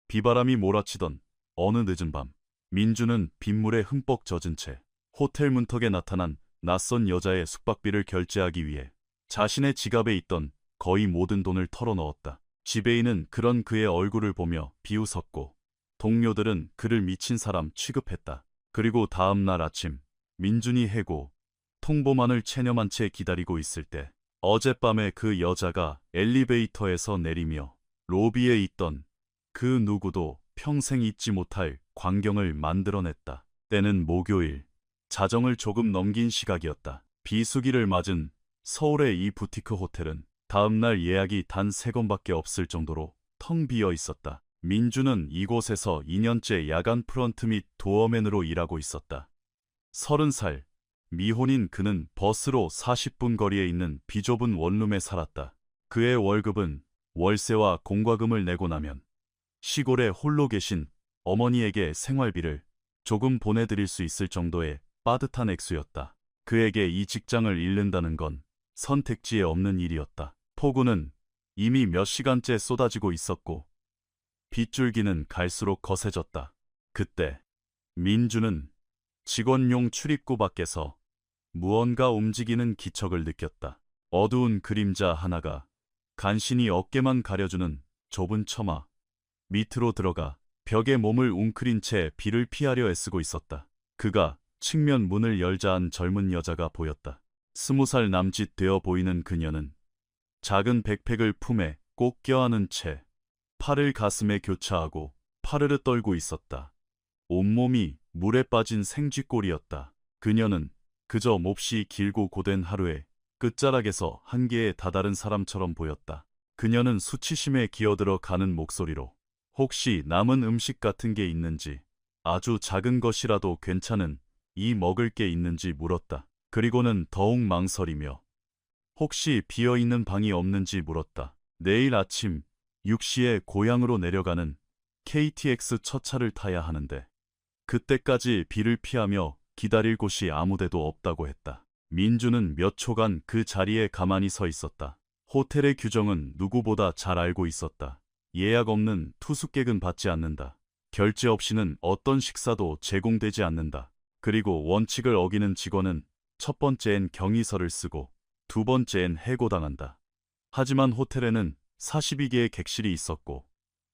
비바람이 몰아치던 어느 늦은 밤, 민주는 빗물에 흠뻑 젖은 채 호텔 문턱에 나타난 낯선 여자의 숙박비를 결제하기 위해 자신의 지갑에 있던 거의 모든 돈을 털어넣었다. 지배인은 그런 그의 얼굴을 보며 비웃었고 동료들은 그를 미친 사람 취급했다. 그리고 다음 날 아침, 민준이 해고 통보만을 체념한 채 기다리고 있을 때 어젯밤에 그 여자가 엘리베이터에서 내리며 로비에 있던 그 누구도 평생 잊지 못할 광경을 만들어냈다. 때는 목요일, 자정을 조금 넘긴 시각이었다. 비수기를 맞은 서울의 이 부티크 호텔은 다음날 예약이 단 3건밖에 없을 정도로 텅 비어 있었다. 민주는 이곳에서 2년째 야간 프런트 및 도어맨으로 일하고 있었다. 30살, 미혼인 그는 버스로 40분 거리에 있는 비좁은 원룸에 살았다. 그의 월급은 월세와 공과금을 내고 나면 시골에 홀로 계신 어머니에게 생활비를 조금 보내드릴 수 있을 정도의 빠듯한 액수였다. 그에게 이 직장을 잃는다는 건 선택지에 없는 일이었다. 폭우는 이미 몇 시간째 쏟아지고 있었고 빗줄기는 갈수록 거세졌다. 그때 민주는 직원용 출입구 밖에서 무언가 움직이는 기척을 느꼈다. 어두운 그림자 하나가 간신히 어깨만 가려주는 좁은 처마 밑으로 들어가 벽에 몸을 웅크린 채 비를 피하려 애쓰고 있었다. 그가 측면 문을 열자 한 젊은 여자가 보였다. 20살 남짓 되어 보이는 그녀는 작은 백팩을 품에 꼭 껴안은 채 팔을 가슴에 교차하고 파르르 떨고 있었다. 온몸이 물에 빠진 생쥐꼴이었다. 그녀는 그저 몹시 길고 고된 하루의 끝자락에서 한계에 다다른 사람처럼 보였다. 그녀는 수치심에 기어들어 가는 목소리로 혹시 남은 음식 같은 게 있는지, 아주 작은 것이라도 괜찮은 이 먹을 게 있는지 물었다. 그리고는 더욱 망설이며 혹시 비어있는 방이 없는지 물었다. 내일 아침 6시에 고향으로 내려가는 KTX 첫 차를 타야 하는데 그때까지 비를 피하며 기다릴 곳이 아무데도 없다고 했다. 민주는 몇 초간 그 자리에 가만히 서 있었다. 호텔의 규정은 누구보다 잘 알고 있었다. 예약 없는 투숙객은 받지 않는다. 결제 없이는 어떤 식사도 제공되지 않는다. 그리고 원칙을 어기는 직원은 첫 번째엔 경위서를 쓰고 두 번째엔 해고당한다. 하지만 호텔에는 42개의 객실이 있었고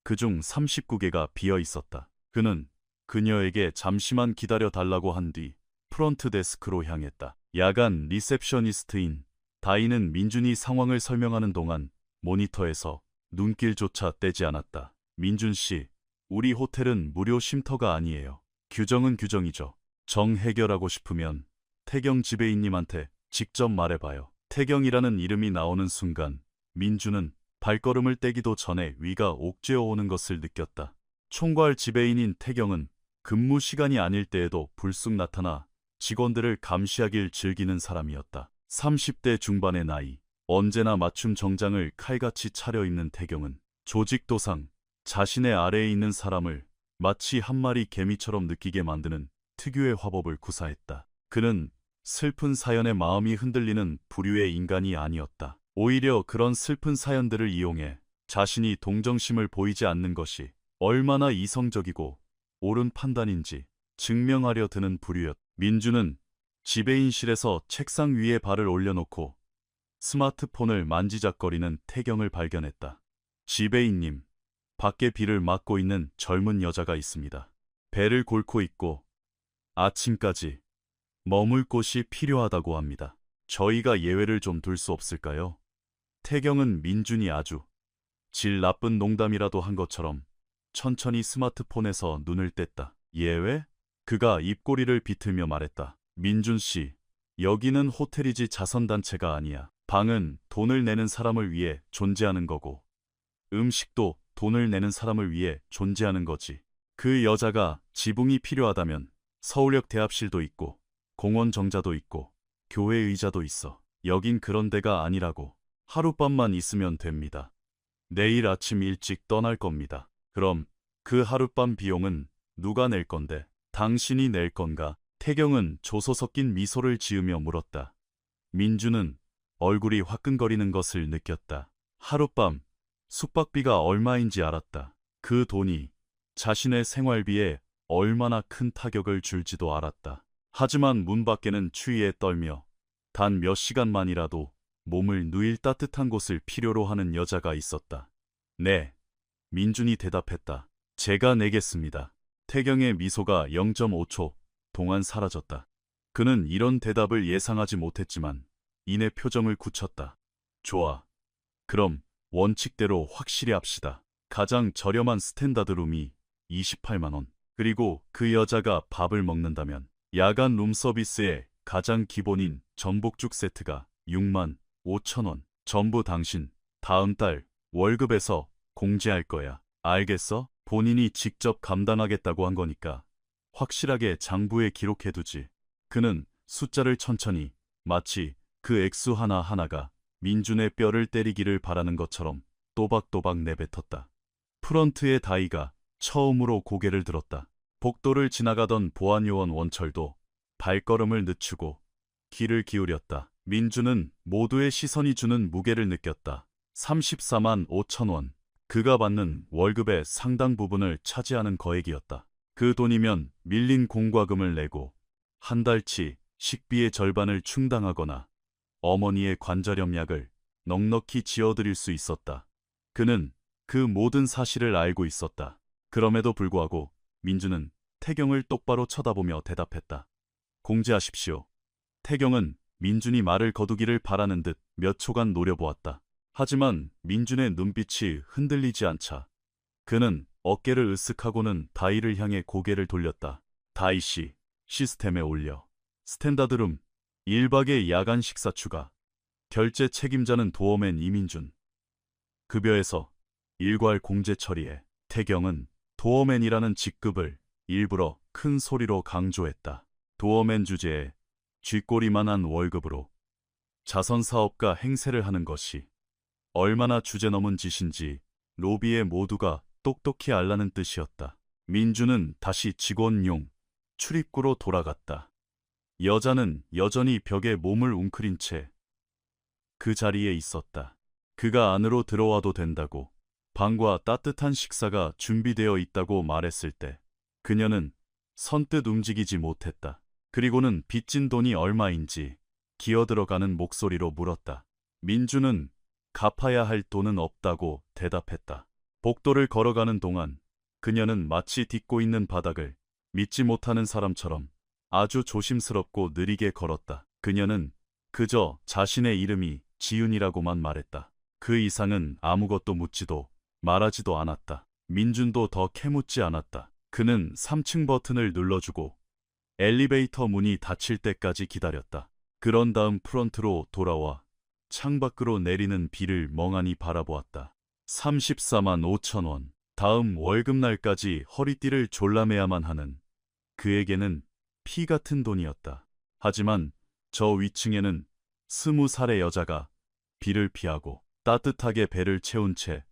그중 39개가 비어 있었다. 그는 그녀에게 잠시만 기다려 달라고 한 뒤 프론트 데스크로 향했다. 야간 리셉셔니스트인 다인은 민준이 상황을 설명하는 동안 모니터에서 눈길조차 떼지 않았다. 민준 씨, 우리 호텔은 무료 쉼터가 아니에요. 규정은 규정이죠. 정 해결하고 싶으면 태경 지배인님한테 직접 말해봐요. 태경이라는 이름이 나오는 순간 민주는 발걸음을 떼기도 전에 위가 옥죄어 오는 것을 느꼈다. 총괄 지배인인 태경은 근무 시간이 아닐 때에도 불쑥 나타나 직원들을 감시하길 즐기는 사람이었다. 30대 중반의 나이, 언제나 맞춤 정장을 칼같이 차려입는 태경은 조직도상, 자신의 아래에 있는 사람을 마치 한 마리 개미처럼 느끼게 만드는 특유의 화법을 구사했다. 그는 슬픈 사연에 마음이 흔들리는 부류의 인간이 아니었다. 오히려 그런 슬픈 사연들을 이용해 자신이 동정심을 보이지 않는 것이 얼마나 이성적이고 옳은 판단인지 증명하려 드는 부류였다. 민주는 지배인실에서 책상 위에 발을 올려놓고 스마트폰을 만지작거리는 태경을 발견했다. 지배인님, 밖에 비를 맞고 있는 젊은 여자가 있습니다. 배를 골고 있고 아침까지 머물 곳이 필요하다고 합니다. 저희가 예외를 좀 둘 수 없을까요? 태경은 민준이 아주 질 나쁜 농담이라도 한 것처럼 천천히 스마트폰에서 눈을 뗐다. 예외? 그가 입꼬리를 비틀며 말했다. 민준 씨, 여기는 호텔이지 자선단체가 아니야. 방은 돈을 내는 사람을 위해 존재하는 거고 음식도 돈을 내는 사람을 위해 존재하는 거지. 그 여자가 지붕이 필요하다면 서울역 대합실도 있고 공원 정자도 있고 교회 의자도 있어. 여긴 그런 데가 아니라고. 하룻밤만 있으면 됩니다. 내일 아침 일찍 떠날 겁니다. 그럼 그 하룻밤 비용은 누가 낼 건데? 당신이 낼 건가? 태경은 조소 섞인 미소를 지으며 물었다. 민주는 얼굴이 화끈거리는 것을 느꼈다. 하룻밤 숙박비가 얼마인지 알았다. 그 돈이 자신의 생활비에 얼마나 큰 타격을 줄지도 알았다. 하지만 문 밖에는 추위에 떨며 단 몇 시간만이라도 몸을 누일 따뜻한 곳을 필요로 하는 여자가 있었다. 네, 민준이 대답했다. 제가 내겠습니다. 태경의 미소가 0.5초 동안 사라졌다. 그는 이런 대답을 예상하지 못했지만 이내 표정을 굳혔다. 좋아. 그럼 원칙대로 확실히 합시다. 가장 저렴한 스탠다드 룸이 28만 원. 그리고 그 여자가 밥을 먹는다면 야간 룸 서비스의 가장 기본인 전복죽 세트가 6만 5천 원. 전부 당신 다음 달 월급에서 공제할 거야. 알겠어? 본인이 직접 감당하겠다고 한 거니까 확실하게 장부에 기록해두지. 그는 숫자를 천천히 마치 그 액수 하나하나가 민준의 뼈를 때리기를 바라는 것처럼 또박또박 내뱉었다. 프런트의 다이가 처음으로 고개를 들었다. 복도를 지나가던 보안요원 원철도 발걸음을 늦추고 귀를 기울였다. 민준은 모두의 시선이 주는 무게를 느꼈다. 34만 5천 원. 그가 받는 월급의 상당 부분을 차지하는 거액이었다. 그 돈이면 밀린 공과금을 내고 한 달치 식비의 절반을 충당하거나 어머니의 관절염약을 넉넉히 지어드릴 수 있었다. 그는 그 모든 사실을 알고 있었다. 그럼에도 불구하고 민준은 태경을 똑바로 쳐다보며 대답했다. 공제하십시오. 태경은 민준이 말을 거두기를 바라는 듯 몇 초간 노려보았다. 하지만 민준의 눈빛이 흔들리지 않자 그는 어깨를 으쓱하고는 다이를 향해 고개를 돌렸다. 다이씨, 시스템에 올려. 스탠다드룸 1박의 야간 식사 추가. 결제 책임자는 도어맨 이민준. 급여에서 일괄 공제 처리해. 태경은 도어맨이라는 직급을 일부러 큰 소리로 강조했다. 도어맨 주제에 쥐꼬리만한 월급으로 자선사업가 행세를 하는 것이 얼마나 주제넘은 짓인지 로비의 모두가 똑똑히 알라는 뜻이었다. 민준은 다시 직원용 출입구로 돌아갔다. 여자는 여전히 벽에 몸을 웅크린 채 그 자리에 있었다. 그가 안으로 들어와도 된다고 방과 따뜻한 식사가 준비되어 있다고 말했을 때 그녀는 선뜻 움직이지 못했다. 그리고는 빚진 돈이 얼마인지 기어들어가는 목소리로 물었다. 민준은 갚아야 할 돈은 없다고 대답했다. 복도를 걸어가는 동안 그녀는 마치 딛고 있는 바닥을 믿지 못하는 사람처럼 아주 조심스럽고 느리게 걸었다. 그녀는 그저 자신의 이름이 지윤이라고만 말했다. 그 이상은 아무것도 묻지도 말하지도 않았다. 민준도 더 캐묻지 않았다. 그는 3층 버튼을 눌러주고 엘리베이터 문이 닫힐 때까지 기다렸다. 그런 다음 프런트로 돌아와 창밖으로 내리는 비를 멍하니 바라보았다. 34만 5천 원. 다음 월급날까지 허리띠를 졸라매야만 하는 그에게는 피 같은 돈이었다. 하지만 저 위층에는 20살의 여자가 비를 피하고 따뜻하게 배를 채운 채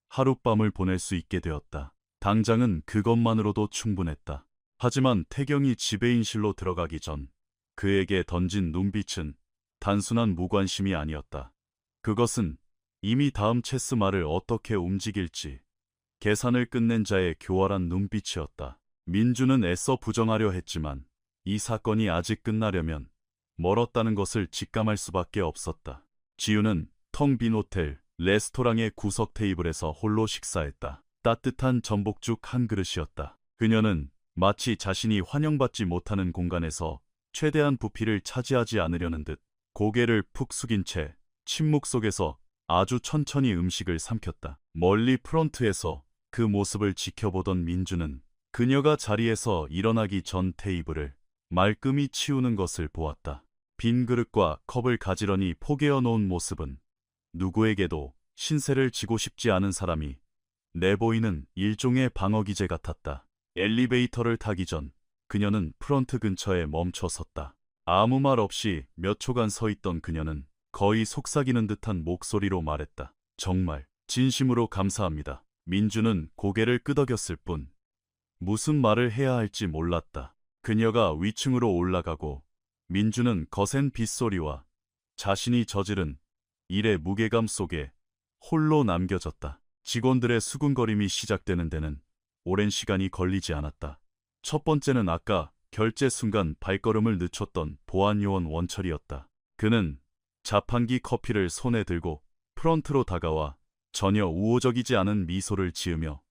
하룻밤을 보낼 수 있게 되었다. 당장은 그것만으로도 충분했다. 하지만 태경이 지배인실로 들어가기 전 그에게 던진 눈빛은 단순한 무관심이 아니었다. 그것은 이미 다음 체스말을 어떻게 움직일지 계산을 끝낸 자의 교활한 눈빛이었다. 민준은 애써 부정하려 했지만 이 사건이 아직 끝나려면 멀었다는 것을 직감할 수밖에 없었다. 지우는 텅 빈 호텔 레스토랑의 구석 테이블에서 홀로 식사했다. 따뜻한 전복죽 한 그릇이었다. 그녀는 마치 자신이 환영받지 못하는 공간에서 최대한 부피를 차지하지 않으려는 듯 고개를 푹 숙인 채 침묵 속에서 아주 천천히 음식을 삼켰다. 멀리 프런트에서 그 모습을 지켜보던 민준은 그녀가 자리에서 일어나기 전 테이블을 말끔히 치우는 것을 보았다. 빈 그릇과 컵을 가지런히 포개어 놓은 모습은 누구에게도 신세를 지고 싶지 않은 사람이 내보이는 일종의 방어 기제 같았다. 엘리베이터를 타기 전 그녀는 프런트 근처에 멈춰 섰다. 아무 말 없이 몇 초간 서 있던 그녀는 거의 속삭이는 듯한 목소리로 말했다. 정말 진심으로 감사합니다. 민준은 고개를 끄덕였을 뿐 무슨 말을 해야 할지 몰랐다. 그녀가 위층으로 올라가고 민준은 거센 빗소리와 자신이 저지른 일의 무게감 속에 홀로 남겨졌다. 직원들의 수군거림이 시작되는 데는 오랜 시간이 걸리지 않았다. 첫 번째는 아까 결제 순간 발걸음을 늦췄던 보안요원 원철이었다. 그는 자판기 커피를 손에 들고 프런트로 다가와 전혀 우호적이지 않은 미소를 지으며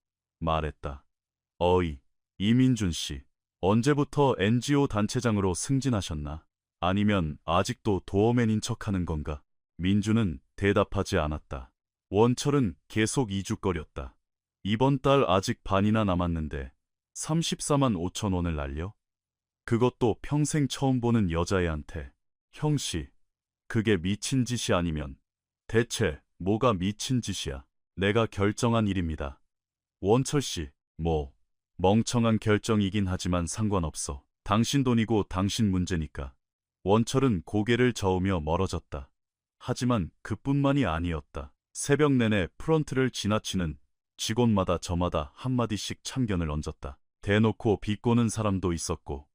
말했다. 어이, 이민준 씨, 언제부터 NGO 단체장으로 승진하셨나? 아니면 아직도 도어맨인 척하는 건가? 민준은 대답하지 않았다. 원철은 계속 이죽거렸다. 이번 달 아직 반이나 남았는데 34만 5천 원을 날려? 그것도 평생 처음 보는 여자애한테. 형씨, 그게 미친 짓이 아니면 대체 뭐가 미친 짓이야? 내가 결정한 일입니다. 원철 씨, 뭐 멍청한 결정이긴 하지만 상관없어. 당신 돈이고 당신 문제니까. 원철은 고개를 저으며 멀어졌다. 하지만 그뿐만이 아니었다. 새벽 내내 프런트를 지나치는 직원마다 저마다 한마디씩 참견을 얹었다. 대놓고 비꼬는 사람도 있었고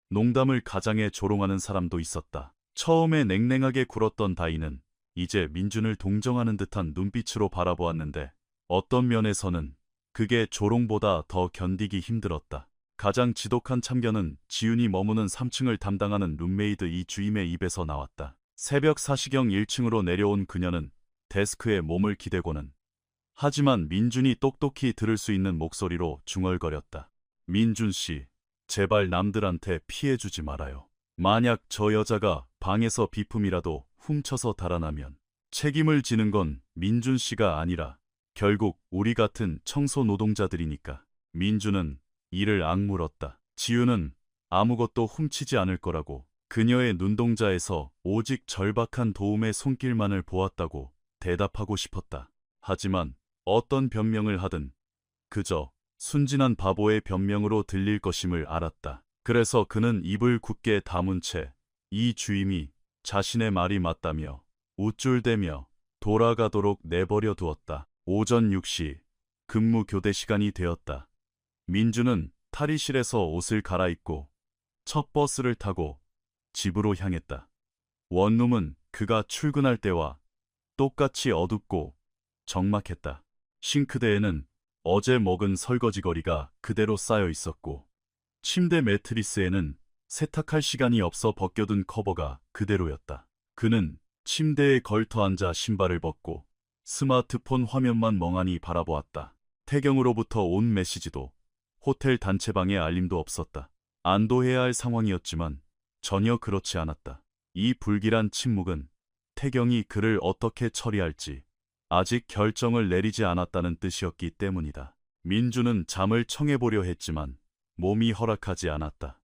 농담을 가장해 조롱하는 사람도 있었다. 처음에 냉랭하게 굴었던 다이는 이제 민준을 동정하는 듯한 눈빛으로 바라보았는데 어떤 면에서는 그게 조롱보다 더 견디기 힘들었다. 가장 지독한 참견은 지윤이 머무는 3층을 담당하는 룸메이드 이주임의 입에서 나왔다. 새벽 4시경 1층으로 내려온 그녀는 데스크에 몸을 기대고는 하지만 민준이 똑똑히 들을 수 있는 목소리로 중얼거렸다. 민준 씨, 제발 남들한테 피해주지 말아요. 만약 저 여자가 방에서 비품이라도 훔쳐서 달아나면 책임을 지는 건 민준 씨가 아니라 결국 우리 같은 청소 노동자들이니까. 민준은 이를 악물었다. 지윤은 아무것도 훔치지 않을 거라고 그녀의 눈동자에서 오직 절박한 도움의 손길만을 보았다고 대답하고 싶었다. 하지만 어떤 변명을 하든 그저 순진한 바보의 변명으로 들릴 것임을 알았다. 그래서 그는 입을 굳게 다문 채 이 주임이 자신의 말이 맞다며 우쭐대며 돌아가도록 내버려 두었다. 오전 6시 근무 교대 시간이 되었다. 민준은 탈의실에서 옷을 갈아입고 첫 버스를 타고 집으로 향했다. 원룸은 그가 출근할 때와 똑같이 어둡고 적막했다. 싱크대에는 어제 먹은 설거지거리가 그대로 쌓여 있었고 침대 매트리스에는 세탁할 시간이 없어 벗겨둔 커버가 그대로였다. 그는 침대에 걸터 앉아 신발을 벗고 스마트폰 화면만 멍하니 바라보았다. 태경으로부터 온 메시지도 호텔 단체방에 알림도 없었다. 안도해야 할 상황이었지만 전혀 그렇지 않았다. 이 불길한 침묵은 태경이 그를 어떻게 처리할지 아직 결정을 내리지 않았다는 뜻이었기 때문이다. 민주는 잠을 청해보려 했지만 몸이 허락하지 않았다.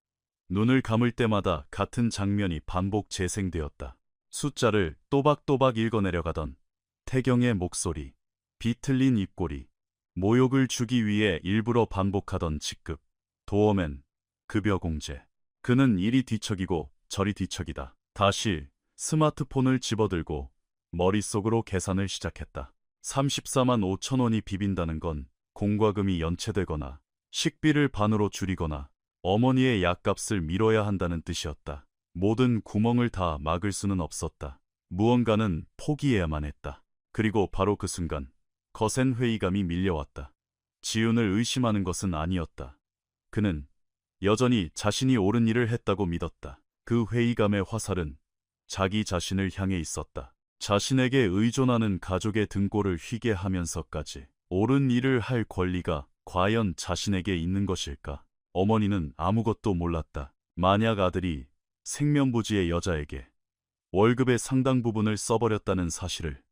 눈을 감을 때마다 같은 장면이 반복 재생되었다. 숫자를 또박또박 읽어내려가던 태경의 목소리, 비틀린 입꼬리, 모욕을 주기 위해 일부러 반복하던 직급, 도어맨, 급여공제. 그는 이리 뒤척이고 저리 뒤척이다. 다시 스마트폰을 집어들고 머릿속으로 계산을 시작했다. 34만 5천 원이 비빈다는 건 공과금이 연체되거나 식비를 반으로 줄이거나 어머니의 약값을 미뤄야 한다는 뜻이었다. 모든 구멍을 다 막을 수는 없었다. 무언가는 포기해야만 했다. 그리고 바로 그 순간 거센 회의감이 밀려왔다. 지윤을 의심하는 것은 아니었다. 그는 여전히 자신이 옳은 일을 했다고 믿었다. 그 회의감의 화살은 자기 자신을 향해 있었다. 자신에게 의존하는 가족의 등골을 휘게 하면서까지 옳은 일을 할 권리가 과연 자신에게 있는 것일까? 어머니는 아무것도 몰랐다. 만약 아들이 생면부지의 여자에게 월급의 상당 부분을 써버렸다는 사실을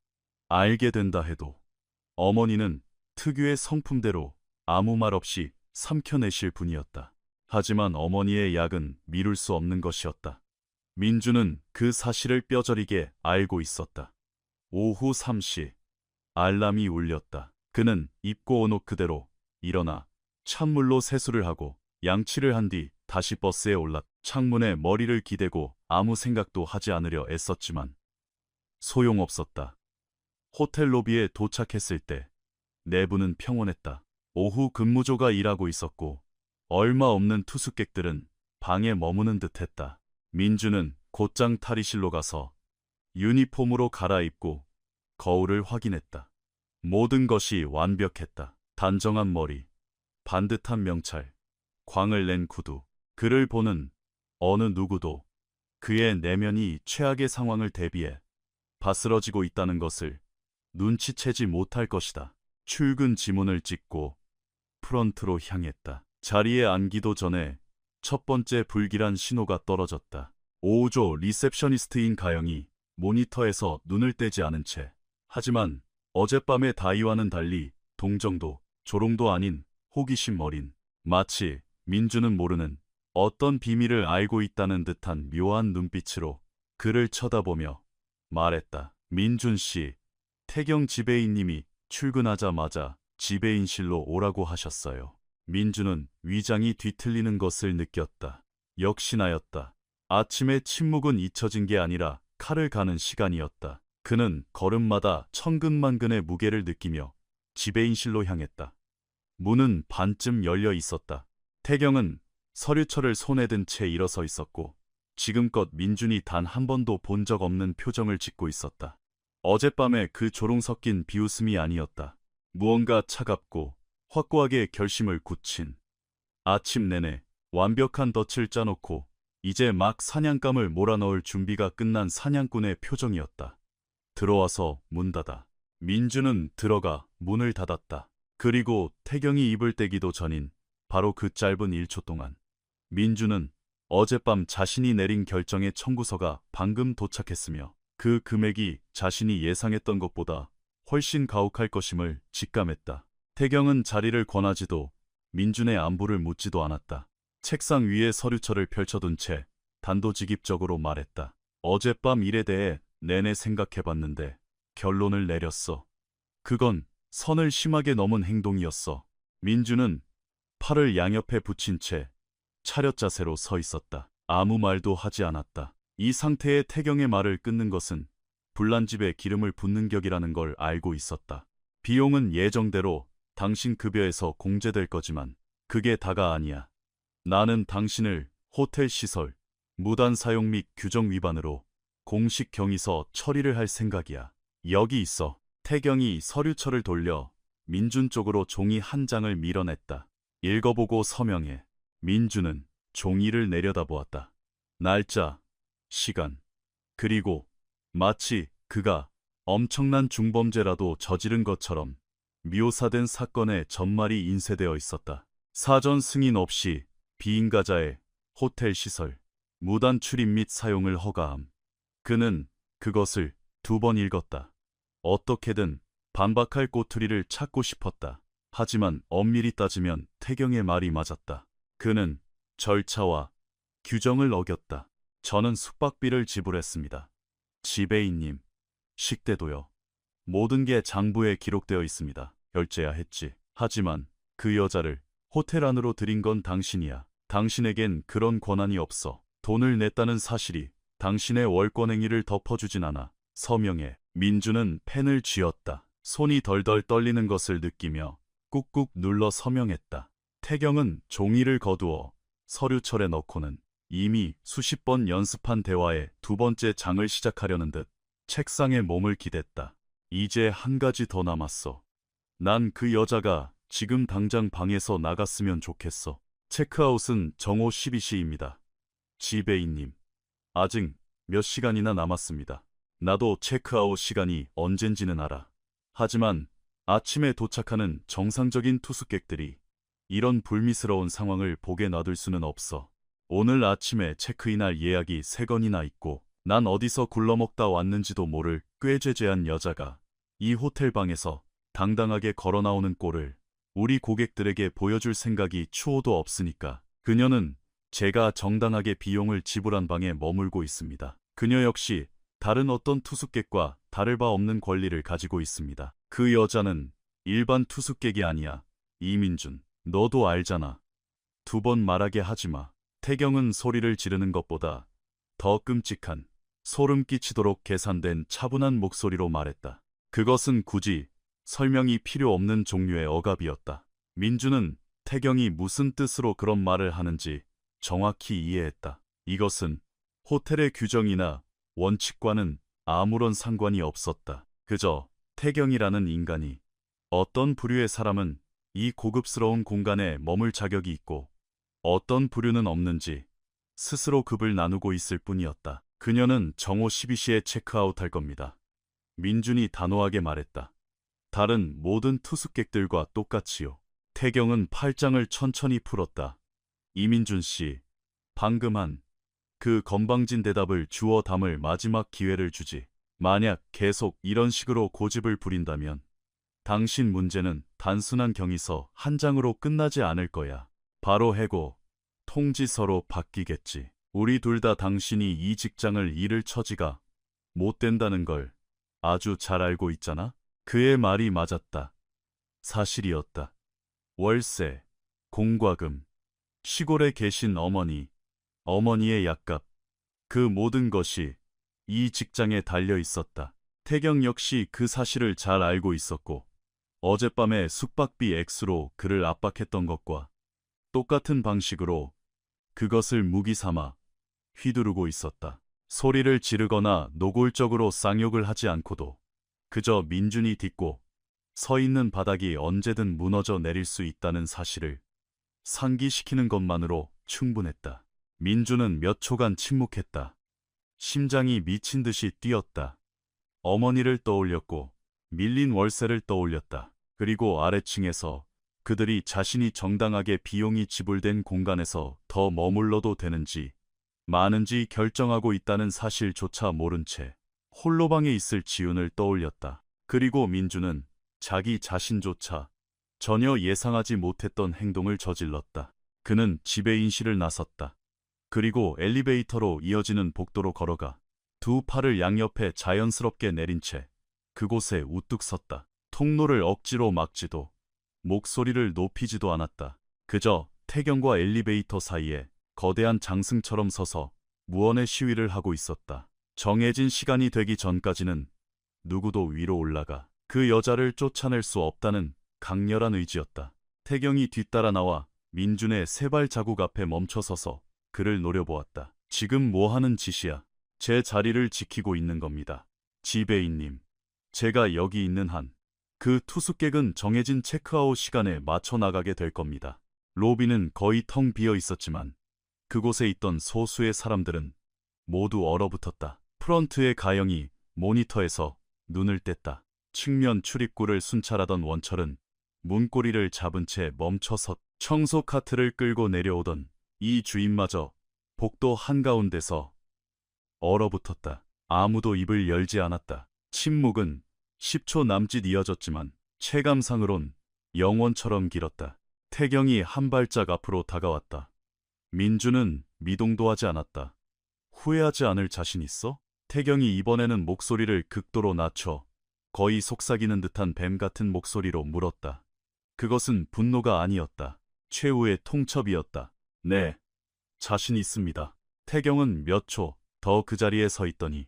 알게 된다 해도 어머니는 특유의 성품대로 아무 말 없이 삼켜내실 분이었다. 하지만 어머니의 약은 미룰 수 없는 것이었다. 민주는 그 사실을 뼈저리게 알고 있었다. 오후 3시 알람이 울렸다. 그는 입고 온 옷 그대로 일어나 찬물로 세수를 하고 양치를 한 뒤 다시 버스에 올랐다. 창문에 머리를 기대고 아무 생각도 하지 않으려 애썼지만 소용없었다. 호텔 로비에 도착했을 때 내부는 평온했다. 오후 근무조가 일하고 있었고 얼마 없는 투숙객들은 방에 머무는 듯했다. 민주는 곧장 탈의실로 가서 유니폼으로 갈아입고 거울을 확인했다. 모든 것이 완벽했다. 단정한 머리, 반듯한 명찰, 광을 낸 구두. 그를 보는 어느 누구도 그의 내면이 최악의 상황을 대비해 바스러지고 있다는 것을 눈치채지 못할 것이다. 출근 지문을 찍고 프런트로 향했다. 자리에 앉기도 전에 첫 번째 불길한 신호가 떨어졌다. 5조 리셉셔니스트인 가영이 모니터에서 눈을 떼지 않은 채, 하지만 어젯밤의 다이와는 달리 동정도 조롱도 아닌 호기심 어린, 마치 민주는 모르는 어떤 비밀을 알고 있다는 듯한 묘한 눈빛으로 그를 쳐다보며 말했다. 민준 씨, 태경 지배인님이 출근하자마자 지배인실로 오라고 하셨어요. 민주는 위장이 뒤틀리는 것을 느꼈다. 역시나였다. 아침에 침묵은 잊혀진 게 아니라 칼을 가는 시간이었다. 그는 걸음마다 천근만근의 무게를 느끼며 지배인실로 향했다. 문은 반쯤 열려 있었다. 태경은 서류철을 손에 든 채 일어서 있었고 지금껏 민준이 단 한 번도 본 적 없는 표정을 짓고 있었다. 어젯밤에 그 조롱 섞인 비웃음이 아니었다. 무언가 차갑고 확고하게 결심을 굳힌, 아침 내내 완벽한 덫을 짜놓고 이제 막 사냥감을 몰아넣을 준비가 끝난 사냥꾼의 표정이었다. 들어와서 문 닫아. 민주는 들어가 문을 닫았다. 그리고 태경이 입을 떼기도 전인 바로 그 짧은 1초 동안 민주는 어젯밤 자신이 내린 결정의 청구서가 방금 도착했으며 그 금액이 자신이 예상했던 것보다 훨씬 가혹할 것임을 직감했다. 태경은 자리를 권하지도 민준의 안부를 묻지도 않았다. 책상 위에 서류철을 펼쳐둔 채 단도직입적으로 말했다. 어젯밤 일에 대해 내내 생각해봤는데 결론을 내렸어. 그건 선을 심하게 넘은 행동이었어. 민주는 팔을 양옆에 붙인 채 차렷 자세로 서 있었다. 아무 말도 하지 않았다. 이 상태의 태경의 말을 끊는 것은 불난집에 기름을 붓는 격이라는 걸 알고 있었다. 비용은 예정대로 당신 급여에서 공제될 거지만 그게 다가 아니야. 나는 당신을 호텔 시설, 무단 사용 및 규정 위반으로 공식 경위서 처리를 할 생각이야. 여기 있어. 태경이 서류철을 돌려 민준 쪽으로 종이 한 장을 밀어냈다. 읽어보고 서명해. 민준은 종이를 내려다보았다. 날짜, 시간, 그리고 마치 그가 엄청난 중범죄라도 저지른 것처럼 묘사된 사건의 전말이 인쇄되어 있었다. 사전 승인 없이 비인가자의 호텔 시설, 무단 출입 및 사용을 허가함. 그는 그것을 2번 읽었다. 어떻게든 반박할 꼬투리를 찾고 싶었다. 하지만 엄밀히 따지면 태경의 말이 맞았다. 그는 절차와 규정을 어겼다. 저는 숙박비를 지불했습니다. 지배인님, 식대도요. 모든 게 장부에 기록되어 있습니다. 결제야 했지. 하지만 그 여자를 호텔 안으로 들인 건 당신이야. 당신에겐 그런 권한이 없어. 돈을 냈다는 사실이 당신의 월권 행위를 덮어주진 않아. 서명해. 민주는 펜을 쥐었다. 손이 덜덜 떨리는 것을 느끼며 꾹꾹 눌러 서명했다. 태경은 종이를 거두어 서류철에 넣고는 이미 수십 번 연습한 대화의 2번째 장을 시작하려는 듯 책상에 몸을 기댔다. 이제 한 가지 더 남았어. 난 그 여자가 지금 당장 방에서 나갔으면 좋겠어. 체크아웃은 정오 12시입니다. 지배인님, 아직 몇 시간이나 남았습니다. 나도 체크아웃 시간이 언젠지는 알아. 하지만 아침에 도착하는 정상적인 투숙객들이 이런 불미스러운 상황을 보게 놔둘 수는 없어. 오늘 아침에 체크인할 예약이 3건이나 있고 난 어디서 굴러먹다 왔는지도 모를 꾀죄죄한 여자가 이 호텔 방에서 당당하게 걸어나오는 꼴을 우리 고객들에게 보여줄 생각이 추호도 없으니까 그녀는 제가 정당하게 비용을 지불한 방에 머물고 있습니다. 그녀 역시 다른 어떤 투숙객과 다를 바 없는 권리를 가지고 있습니다. 그 여자는 일반 투숙객이 아니야. 이민준, 너도 알잖아. 2번 말하게 하지마. 태경은 소리를 지르는 것보다 더 끔찍한, 소름 끼치도록 계산된 차분한 목소리로 말했다. 그것은 굳이 설명이 필요 없는 종류의 억압이었다. 민주는 태경이 무슨 뜻으로 그런 말을 하는지 정확히 이해했다. 이것은 호텔의 규정이나 원칙과는 아무런 상관이 없었다. 그저 태경이라는 인간이, 어떤 부류의 사람은 이 고급스러운 공간에 머물 자격이 있고 어떤 부류는 없는지 스스로 급을 나누고 있을 뿐이었다. 그녀는 정오 12시에 체크아웃할 겁니다. 민준이 단호하게 말했다. 다른 모든 투숙객들과 똑같이요. 태경은 팔짱을 천천히 풀었다. 이민준 씨, 방금 한 그 건방진 대답을 주워 담을 마지막 기회를 주지. 만약 계속 이런 식으로 고집을 부린다면 당신 문제는 단순한 경위서 한 장으로 끝나지 않을 거야. 바로 해고, 통지서로 바뀌겠지. 우리 둘 다 당신이 이 직장을 잃을 처지가 못 된다는 걸 아주 잘 알고 있잖아? 그의 말이 맞았다. 사실이었다. 월세, 공과금, 시골에 계신 어머니, 어머니의 약값, 그 모든 것이 이 직장에 달려 있었다. 태경 역시 그 사실을 잘 알고 있었고 어젯밤에 숙박비 액수로 그를 압박했던 것과 똑같은 방식으로 그것을 무기 삼아 휘두르고 있었다. 소리를 지르거나 노골적으로 쌍욕을 하지 않고도 그저 민준이 딛고 서 있는 바닥이 언제든 무너져 내릴 수 있다는 사실을 상기시키는 것만으로 충분했다. 민준은 몇 초간 침묵했다. 심장이 미친 듯이 뛰었다. 어머니를 떠올렸고 밀린 월세를 떠올렸다. 그리고 아래층에서 그들이 자신이 정당하게 비용이 지불된 공간에서 더 머물러도 되는지 마는지 결정하고 있다는 사실조차 모른 채 홀로 방에 있을 지훈을 떠올렸다. 그리고 민준은 자기 자신조차 전혀 예상하지 못했던 행동을 저질렀다. 그는 지배인실을 나섰다. 그리고 엘리베이터로 이어지는 복도로 걸어가 두 팔을 양옆에 자연스럽게 내린 채 그곳에 우뚝 섰다. 통로를 억지로 막지도 목소리를 높이지도 않았다. 그저 태경과 엘리베이터 사이에 거대한 장승처럼 서서 무언의 시위를 하고 있었다. 정해진 시간이 되기 전까지는 누구도 위로 올라가 그 여자를 쫓아낼 수 없다는 강렬한 의지였다. 태경이 뒤따라 나와 민준의 세발 자국 앞에 멈춰서서 그를 노려보았다. 지금 뭐 하는 짓이야? 제 자리를 지키고 있는 겁니다. 지배인님, 제가 여기 있는 한 그 투숙객은 정해진 체크아웃 시간에 맞춰 나가게 될 겁니다. 로비는 거의 텅 비어 있었지만 그곳에 있던 소수의 사람들은 모두 얼어붙었다. 프런트의 가영이 모니터에서 눈을 뗐다. 측면 출입구를 순찰하던 원철은 문고리를 잡은 채 멈춰섰. 청소 카트를 끌고 내려오던 이 주인마저 복도 한가운데서 얼어붙었다. 아무도 입을 열지 않았다. 침묵은 10초 남짓 이어졌지만 체감상으론 영원처럼 길었다. 태경이 한 발짝 앞으로 다가왔다. 민준은 미동도 하지 않았다. 후회하지 않을 자신 있어? 태경이 이번에는 목소리를 극도로 낮춰 거의 속삭이는 듯한 뱀 같은 목소리로 물었다. 그것은 분노가 아니었다. 최후의 통첩이었다. 네, 자신 있습니다. 태경은 몇 초 더 그 자리에 서 있더니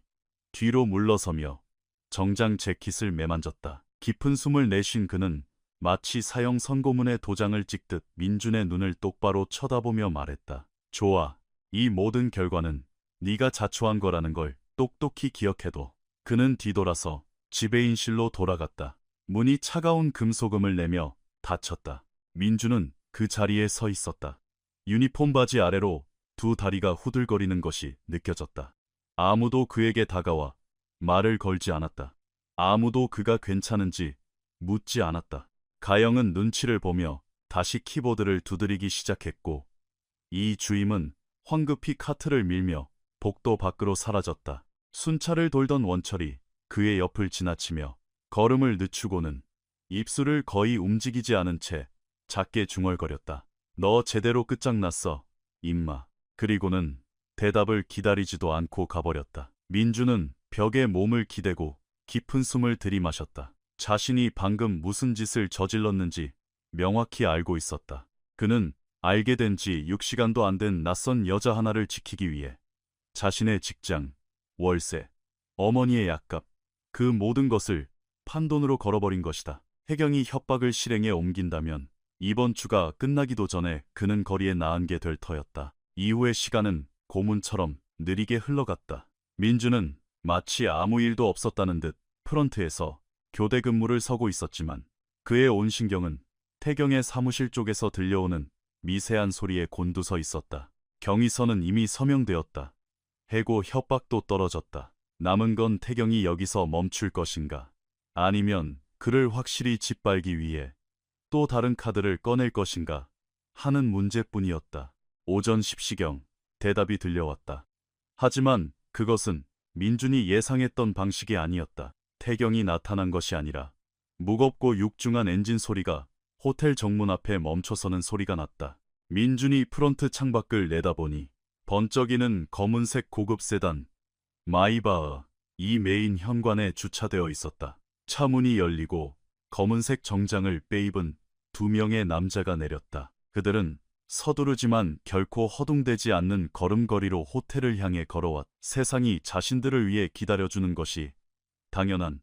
뒤로 물러서며 정장 재킷을 매만졌다. 깊은 숨을 내쉰 그는 마치 사형 선고문에 도장을 찍듯 민준의 눈을 똑바로 쳐다보며 말했다. 좋아, 이 모든 결과는 네가 자초한 거라는 걸 똑똑히 기억해둬. 그는 뒤돌아서 지배인실로 돌아갔다. 문이 차가운 금소금을 내며 닫혔다. 민준은 그 자리에 서 있었다. 유니폼 바지 아래로 두 다리가 후들거리는 것이 느껴졌다. 아무도 그에게 다가와 말을 걸지 않았다. 아무도 그가 괜찮은지 묻지 않았다. 가영은 눈치를 보며 다시 키보드를 두드리기 시작했고 이 주임은 황급히 카트를 밀며 복도 밖으로 사라졌다. 순찰을 돌던 원철이 그의 옆을 지나치며 걸음을 늦추고는 입술을 거의 움직이지 않은 채 작게 중얼거렸다. 너 제대로 끝장났어, 임마. 그리고는 대답을 기다리지도 않고 가버렸다. 민주는 벽에 몸을 기대고 깊은 숨을 들이마셨다. 자신이 방금 무슨 짓을 저질렀는지 명확히 알고 있었다. 그는 알게 된 지 6시간도 안 된 낯선 여자 하나를 지키기 위해 자신의 직장, 월세, 어머니의 약값, 그 모든 것을 판돈으로 걸어버린 것이다. 혜경이 협박을 실행에 옮긴다면 이번 주가 끝나기도 전에 그는 거리에 나앉게 될 터였다. 이후의 시간은 고문처럼 느리게 흘러갔다. 민주는 마치 아무 일도 없었다는 듯 프런트에서 교대 근무를 서고 있었지만 그의 온 신경은 태경의 사무실 쪽에서 들려오는 미세한 소리에 곤두서 있었다. 경위서는 이미 서명되었다. 해고 협박도 떨어졌다. 남은 건 태경이 여기서 멈출 것인가, 아니면 그를 확실히 짓밟기 위해 또 다른 카드를 꺼낼 것인가 하는 문제뿐이었다. 오전 10시경 대답이 들려왔다. 하지만 그것은 민준이 예상했던 방식이 아니었다. 태경이 나타난 것이 아니라 무겁고 육중한 엔진 소리가 호텔 정문 앞에 멈춰서는 소리가 났다. 민준이 프론트 창밖을 내다보니 번쩍이는 검은색 고급 세단 마이바흐 이 메인 현관에 주차되어 있었다. 차 문이 열리고 검은색 정장을 빼입은 두 명의 남자가 내렸다. 그들은 서두르지만 결코 허둥대지 않는 걸음걸이로 호텔을 향해 걸어왔. 세상이 자신들을 위해 기다려주는 것이 당연한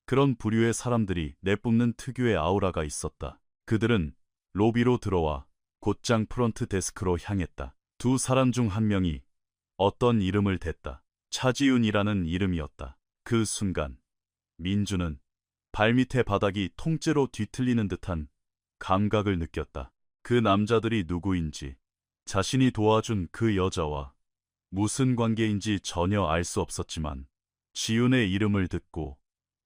그런 부류의 사람들이 내뿜는 특유의 아우라가 있었다. 그들은 로비로 들어와 곧장 프론트 데스크로 향했다. 두 사람 중 한 명이 어떤 이름을 댔다. 차지윤이라는 이름이었다. 그 순간 민주는 발밑의 바닥이 통째로 뒤틀리는 듯한 감각을 느꼈다. 그 남자들이 누구인지, 자신이 도와준 그 여자와 무슨 관계인지 전혀 알 수 없었지만 지윤의 이름을 듣고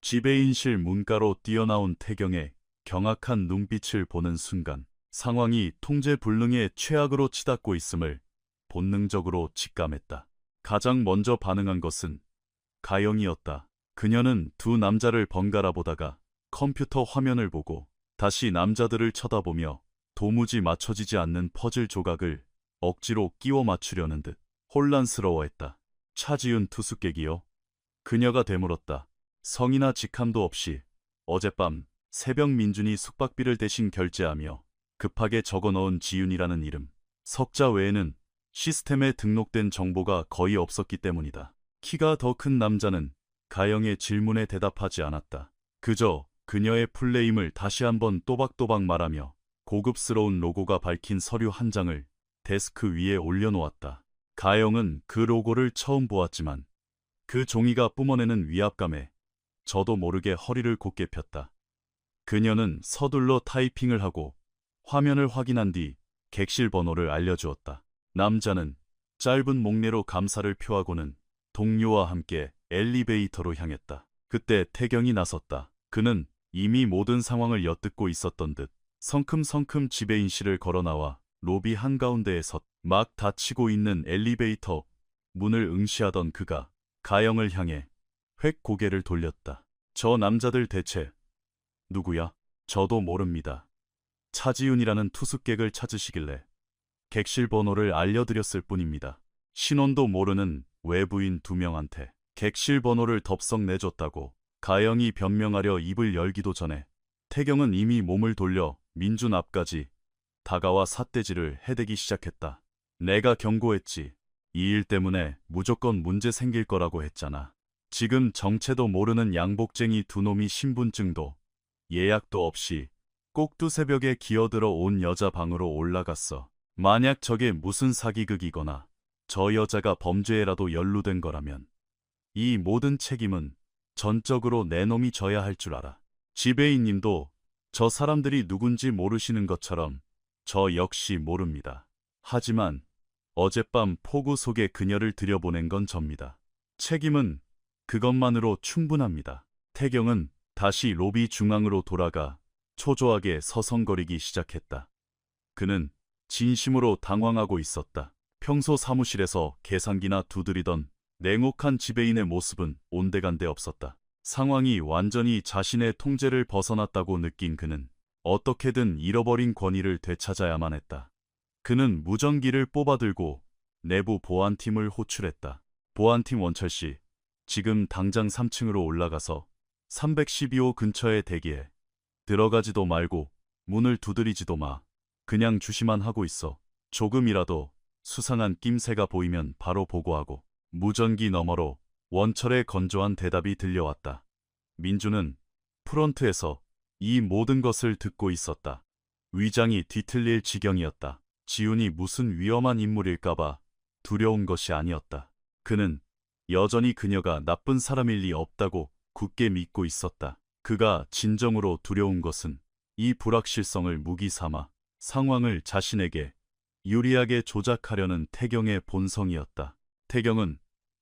지배인실 문가로 뛰어나온 태경의 경악한 눈빛을 보는 순간 상황이 통제불능의 최악으로 치닫고 있음을 본능적으로 직감했다. 가장 먼저 반응한 것은 가영이었다. 그녀는 두 남자를 번갈아 보다가 컴퓨터 화면을 보고 다시 남자들을 쳐다보며 도무지 맞춰지지 않는 퍼즐 조각을 억지로 끼워 맞추려는 듯 혼란스러워했다. 차지윤 투숙객이요? 그녀가 되물었다. 성이나 직함도 없이 어젯밤 새벽 민준이 숙박비를 대신 결제하며 급하게 적어넣은 지윤이라는 이름. 석자 외에는 시스템에 등록된 정보가 거의 없었기 때문이다. 키가 더 큰 남자는 가영의 질문에 대답하지 않았다. 그저 그녀의 풀네임을 다시 한번 또박또박 말하며 고급스러운 로고가 밝힌 서류 한 장을 데스크 위에 올려놓았다. 가영은 그 로고를 처음 보았지만 그 종이가 뿜어내는 위압감에 저도 모르게 허리를 곧게 폈다. 그녀는 서둘러 타이핑을 하고 화면을 확인한 뒤 객실 번호를 알려주었다. 남자는 짧은 목례로 감사를 표하고는 동료와 함께 엘리베이터로 향했다. 그때 태경이 나섰다. 그는 이미 모든 상황을 엿듣고 있었던 듯 성큼성큼 지배인실을 걸어나와 로비 한가운데에 막 닫히고 있는 엘리베이터 문을 응시하던 그가 가영을 향해 획 고개를 돌렸다. 저 남자들 대체 누구야? 저도 모릅니다. 차지윤이라는 투숙객을 찾으시길래 객실 번호를 알려드렸을 뿐입니다. 신원도 모르는 외부인 두 명한테 객실 번호를 덥석 내줬다고 가영이 변명하려 입을 열기도 전에 태경은 이미 몸을 돌려 민준 앞까지 다가와 삿대질을 해대기 시작했다. 내가 경고했지. 이 일 때문에 무조건 문제 생길 거라고 했잖아. 지금 정체도 모르는 양복쟁이 두 놈이 신분증도 예약도 없이 꼭두 새벽에 기어들어 온 여자 방으로 올라갔어. 만약 저게 무슨 사기극이거나 저 여자가 범죄에라도 연루된 거라면 이 모든 책임은 전적으로 내 놈이 져야 할 줄 알아. 지배인님도 저 사람들이 누군지 모르시는 것처럼 저 역시 모릅니다. 하지만 어젯밤 폭우 속에 그녀를 들여보낸 건 접니다. 책임은 그것만으로 충분합니다. 태경은 다시 로비 중앙으로 돌아가 초조하게 서성거리기 시작했다. 그는 진심으로 당황하고 있었다. 평소 사무실에서 계산기나 두드리던 냉혹한 지배인의 모습은 온데간데 없었다. 상황이 완전히 자신의 통제를 벗어났다고 느낀 그는 어떻게든 잃어버린 권위를 되찾아야만 했다. 그는 무전기를 뽑아들고 내부 보안팀을 호출했다. 보안팀 원철씨, 지금 당장 3층으로 올라가서 312호 근처에 대기해. 들어가지도 말고 문을 두드리지도 마. 그냥 주시만 하고 있어. 조금이라도 수상한 낌새가 보이면 바로 보고하고. 무전기 너머로 원철의 건조한 대답이 들려왔다. 민주는 프론트에서 이 모든 것을 듣고 있었다. 위장이 뒤틀릴 지경이었다. 지훈이 무슨 위험한 인물일까봐 두려운 것이 아니었다. 그는 여전히 그녀가 나쁜 사람일 리 없다고 굳게 믿고 있었다. 그가 진정으로 두려운 것은 이 불확실성을 무기 삼아 상황을 자신에게 유리하게 조작하려는 태경의 본성이었다. 태경은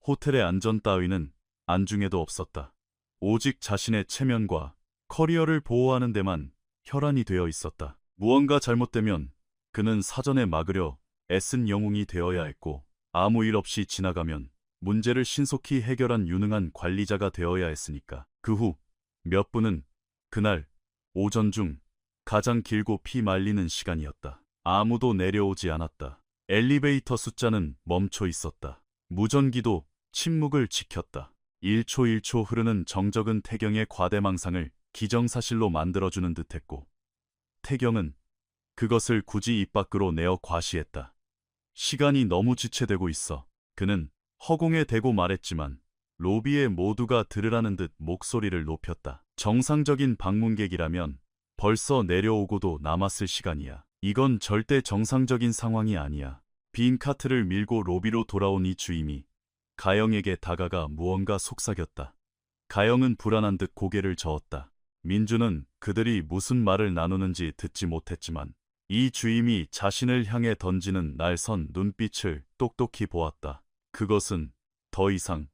호텔의 안전 따위는 안중에도 없었다. 오직 자신의 체면과 커리어를 보호하는 데만 혈안이 되어 있었다. 무언가 잘못되면 그는 사전에 막으려 애쓴 영웅이 되어야 했고, 아무 일 없이 지나가면 문제를 신속히 해결한 유능한 관리자가 되어야 했으니까. 그 후 몇 분은 그날 오전 중 가장 길고 피 말리는 시간이었다. 아무도 내려오지 않았다. 엘리베이터 숫자는 멈춰 있었다. 무전기도 침묵을 지켰다. 1초 1초 흐르는 정적은 태경의 과대망상을 기정사실로 만들어주는 듯했고, 태경은 그것을 굳이 입 밖으로 내어 과시했다. 시간이 너무 지체되고 있어. 그는 허공에 대고 말했지만 로비에 모두가 들으라는 듯 목소리를 높였다. 정상적인 방문객이라면 벌써 내려오고도 남았을 시간이야. 이건 절대 정상적인 상황이 아니야. 빈 카트를 밀고 로비로 돌아온 이 주임이 가영에게 다가가 무언가 속삭였다. 가영은 불안한 듯 고개를 저었다. 민주는 그들이 무슨 말을 나누는지 듣지 못했지만 이 주임이 자신을 향해 던지는 날선 눈빛을 똑똑히 보았다. 그것은 더 이상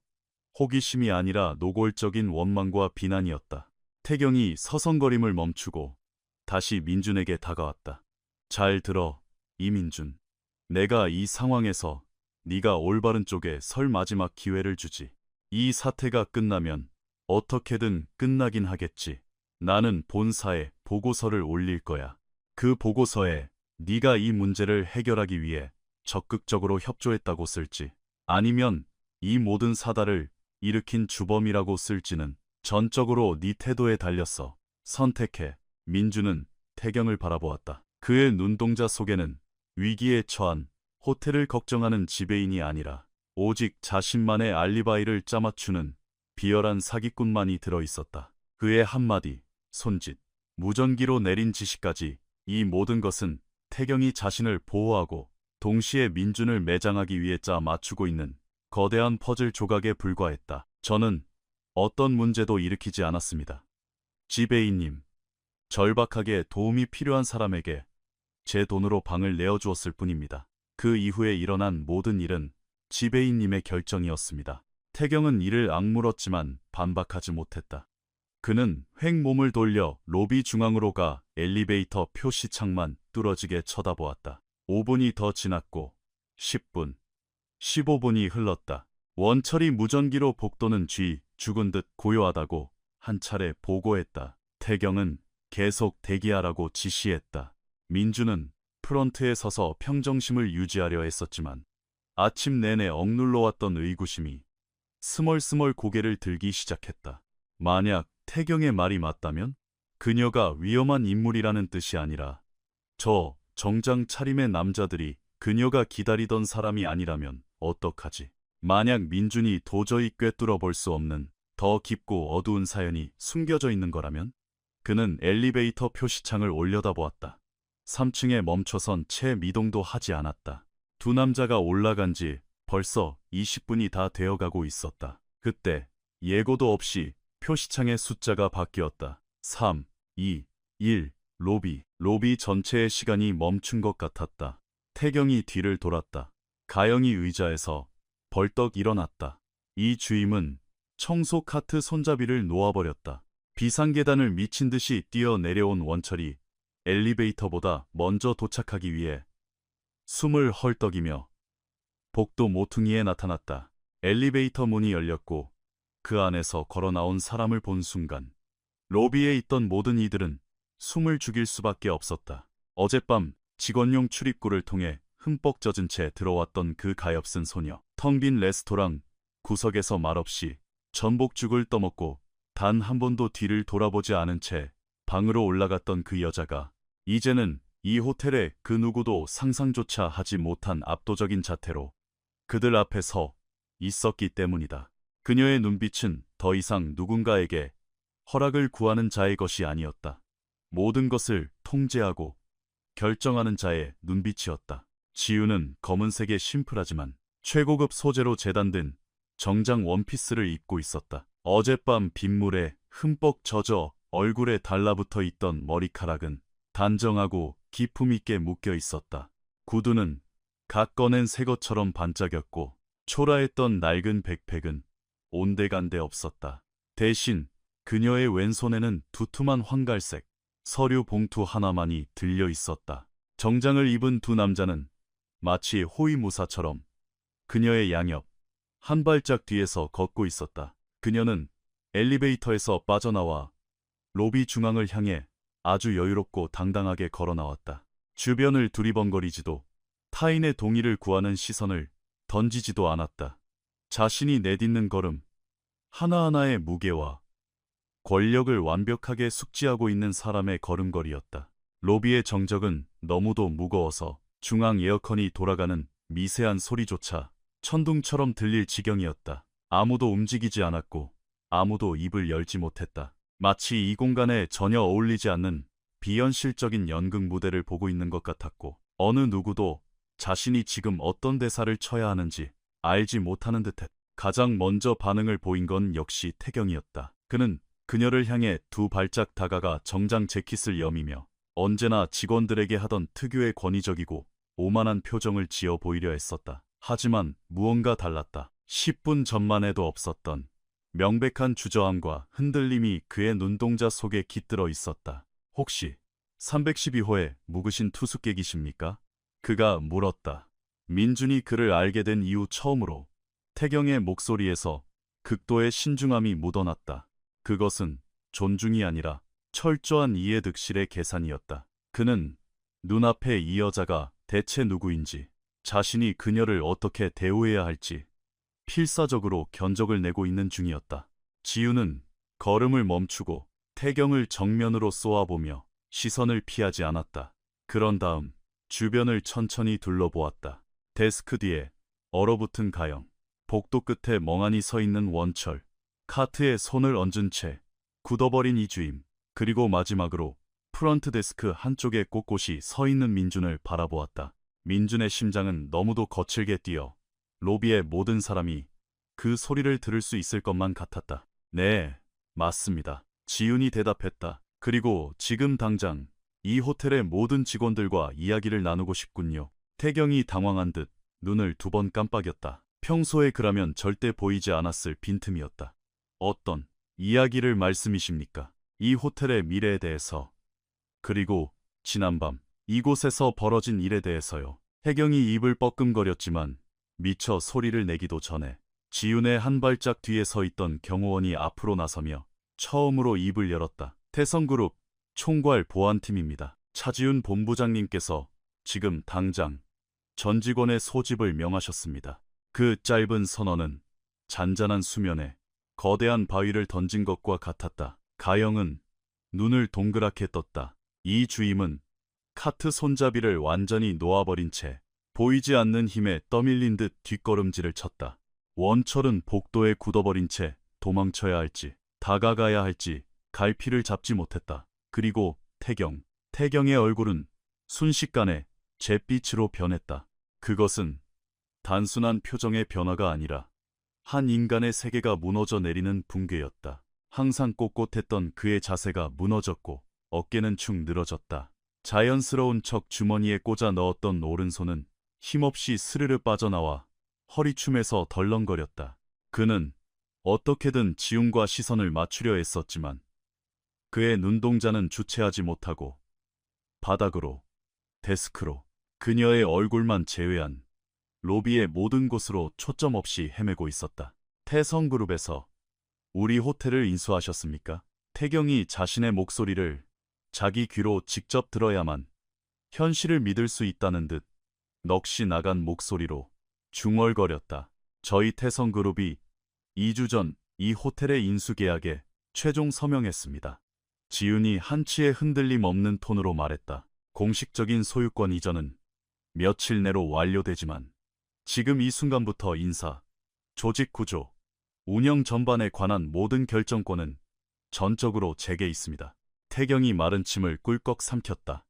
호기심이 아니라 노골적인 원망과 비난이었다. 태경이 서성거림을 멈추고 다시 민준에게 다가왔다. 잘 들어, 이민준. 내가 이 상황에서 네가 올바른 쪽에 설 마지막 기회를 주지. 이 사태가 끝나면 어떻게든 끝나긴 하겠지. 나는 본사에 보고서를 올릴 거야. 그 보고서에 네가 이 문제를 해결하기 위해 적극적으로 협조했다고 쓸지, 아니면 이 모든 사달을 일으킨 주범이라고 쓸지는 전적으로 네 태도에 달렸어. 선택해. 민주는 태경을 바라보았다. 그의 눈동자 속에는 위기에 처한 호텔을 걱정하는 지배인이 아니라 오직 자신만의 알리바이를 짜맞추는 비열한 사기꾼만이 들어있었다. 그의 한마디, 손짓, 무전기로 내린 지시까지, 이 모든 것은 태경이 자신을 보호하고 동시에 민준을 매장하기 위해 짜 맞추고 있는 거대한 퍼즐 조각에 불과했다. 저는 어떤 문제도 일으키지 않았습니다. 지배인님, 절박하게 도움이 필요한 사람에게 제 돈으로 방을 내어주었을 뿐입니다. 그 이후에 일어난 모든 일은 지배인님의 결정이었습니다. 태경은 이를 악물었지만 반박하지 못했다. 그는 횡 몸을 돌려 로비 중앙으로 가 엘리베이터 표시창만 뚫어지게 쳐다보았다. 5분이 더 지났고 10분, 15분이 흘렀다. 원철이 무전기로 복도는 죽은 듯 고요하다고 한 차례 보고했다. 태경은 계속 대기하라고 지시했다. 민주는 프런트에 서서 평정심을 유지하려 했었지만 아침 내내 억눌러왔던 의구심이 스멀스멀 고개를 들기 시작했다. 만약 태경의 말이 맞다면 그녀가 위험한 인물이라는 뜻이 아니라 저 정장 차림의 남자들이 그녀가 기다리던 사람이 아니라면 어떡하지? 만약 민준이 도저히 꿰뚫어 볼 수 없는 더 깊고 어두운 사연이 숨겨져 있는 거라면? 그는 엘리베이터 표시창을 올려다보았다. 3층에 멈춰선 채 미동도 하지 않았다. 두 남자가 올라간 지 벌써 20분이 다 되어가고 있었다. 그때 예고도 없이 표시창의 숫자가 바뀌었다. 3, 2, 1, 로비 전체의 시간이 멈춘 것 같았다. 태경이 뒤를 돌았다. 가영이 의자에서 벌떡 일어났다. 이 주임은 청소 카트 손잡이를 놓아버렸다. 비상계단을 미친 듯이 뛰어내려온 원철이 엘리베이터보다 먼저 도착하기 위해 숨을 헐떡이며 복도 모퉁이에 나타났다. 엘리베이터 문이 열렸고 그 안에서 걸어나온 사람을 본 순간 로비에 있던 모든 이들은 숨을 죽일 수밖에 없었다. 어젯밤 직원용 출입구를 통해 흠뻑 젖은 채 들어왔던 그 가엾은 소녀. 텅 빈 레스토랑 구석에서 말없이 전복죽을 떠먹고 단 한 번도 뒤를 돌아보지 않은 채 방으로 올라갔던 그 여자가 이제는 이 호텔의 그 누구도 상상조차 하지 못한 압도적인 자태로 그들 앞에 서 있었기 때문이다. 그녀의 눈빛은 더 이상 누군가에게 허락을 구하는 자의 것이 아니었다. 모든 것을 통제하고 결정하는 자의 눈빛이었다. 지우는 검은색의 심플하지만 최고급 소재로 재단된 정장 원피스를 입고 있었다. 어젯밤 빗물에 흠뻑 젖어 얼굴에 달라붙어 있던 머리카락은 단정하고 기품 있게 묶여 있었다. 구두는 각 꺼낸 새 것처럼 반짝였고 초라했던 낡은 백팩은 온데간데 없었다. 대신 그녀의 왼손에는 두툼한 황갈색 서류 봉투 하나만이 들려 있었다. 정장을 입은 두 남자는 마치 호위무사처럼 그녀의 양옆 한 발짝 뒤에서 걷고 있었다. 그녀는 엘리베이터에서 빠져나와 로비 중앙을 향해 아주 여유롭고 당당하게 걸어 나왔다. 주변을 두리번거리지도 타인의 동의를 구하는 시선을 던지지도 않았다. 자신이 내딛는 걸음 하나하나의 무게와 권력을 완벽하게 숙지하고 있는 사람의 걸음걸이였다. 로비의 정적은 너무도 무거워서 중앙 에어컨이 돌아가는 미세한 소리조차 천둥처럼 들릴 지경이었다. 아무도 움직이지 않았고 아무도 입을 열지 못했다. 마치 이 공간에 전혀 어울리지 않는 비현실적인 연극 무대를 보고 있는 것 같았고 어느 누구도 자신이 지금 어떤 대사를 쳐야 하는지 알지 못하는 듯했다. 가장 먼저 반응을 보인 건 역시 태경이었다. 그는 그녀를 향해 두 발짝 다가가 정장 재킷을 여미며 언제나 직원들에게 하던 특유의 권위적이고 오만한 표정을 지어 보이려 했었다. 하지만 무언가 달랐다. 10분 전만 해도 없었던 명백한 주저함과 흔들림이 그의 눈동자 속에 깃들어 있었다. 혹시 312호에 묵으신 투숙객이십니까? 그가 물었다. 민준이 그를 알게 된 이후 처음으로 태경의 목소리에서 극도의 신중함이 묻어났다. 그것은 존중이 아니라 철저한 이해득실의 계산이었다. 그는 눈앞에 이 여자가 대체 누구인지, 자신이 그녀를 어떻게 대우해야 할지 필사적으로 견적을 내고 있는 중이었다. 지우는 걸음을 멈추고 태경을 정면으로 쏘아보며 시선을 피하지 않았다. 그런 다음 주변을 천천히 둘러보았다. 데스크 뒤에 얼어붙은 가영, 복도 끝에 멍하니 서 있는 원철, 카트에 손을 얹은 채 굳어버린 이주임, 그리고 마지막으로 프런트 데스크 한쪽에 꼿꼿이 서 있는 민준을 바라보았다. 민준의 심장은 너무도 거칠게 뛰어 로비의 모든 사람이 그 소리를 들을 수 있을 것만 같았다. 네, 맞습니다. 지훈이 대답했다. 그리고 지금 당장 이 호텔의 모든 직원들과 이야기를 나누고 싶군요. 태경이 당황한 듯 눈을 두 번 깜빡였다. 평소에 그라면 절대 보이지 않았을 빈틈이었다. 어떤 이야기를 말씀이십니까? 이 호텔의 미래에 대해서, 그리고 지난밤 이곳에서 벌어진 일에 대해서요. 태경이 입을 뻐끔거렸지만 미처 소리를 내기도 전에 지훈의 한 발짝 뒤에 서 있던 경호원이 앞으로 나서며 처음으로 입을 열었다. 태성그룹 총괄 보안팀입니다. 차지훈 본부장님께서 지금 당장 전 직원의 소집을 명하셨습니다. 그 짧은 선언은 잔잔한 수면에 거대한 바위를 던진 것과 같았다. 가영은 눈을 동그랗게 떴다. 이 주임은 카트 손잡이를 완전히 놓아버린 채 보이지 않는 힘에 떠밀린 듯 뒷걸음질을 쳤다. 원철은 복도에 굳어버린 채 도망쳐야 할지 다가가야 할지 갈피를 잡지 못했다. 그리고 태경의 얼굴은 순식간에 잿빛으로 변했다. 그것은 단순한 표정의 변화가 아니라 한 인간의 세계가 무너져 내리는 붕괴였다. 항상 꼿꼿했던 그의 자세가 무너졌고 어깨는 축 늘어졌다. 자연스러운 척 주머니에 꽂아 넣었던 오른손은 힘없이 스르르 빠져나와 허리춤에서 덜렁거렸다. 그는 어떻게든 지훈과 시선을 맞추려 했었지만 그의 눈동자는 주체하지 못하고 바닥으로, 데스크로, 그녀의 얼굴만 제외한 로비의 모든 곳으로 초점 없이 헤매고 있었다. 태성그룹에서 우리 호텔을 인수하셨습니까? 태경이 자신의 목소리를 자기 귀로 직접 들어야만 현실을 믿을 수 있다는 듯 넋이 나간 목소리로 중얼거렸다. 저희 태성그룹이 2주 전 이 호텔의 인수계약에 최종 서명했습니다. 지훈이 한치의 흔들림 없는 톤으로 말했다. 공식적인 소유권 이전은 며칠 내로 완료되지만 지금 이 순간부터 인사, 조직 구조, 운영 전반에 관한 모든 결정권은 전적으로 제게 있습니다. 태경이 마른 침을 꿀꺽 삼켰다.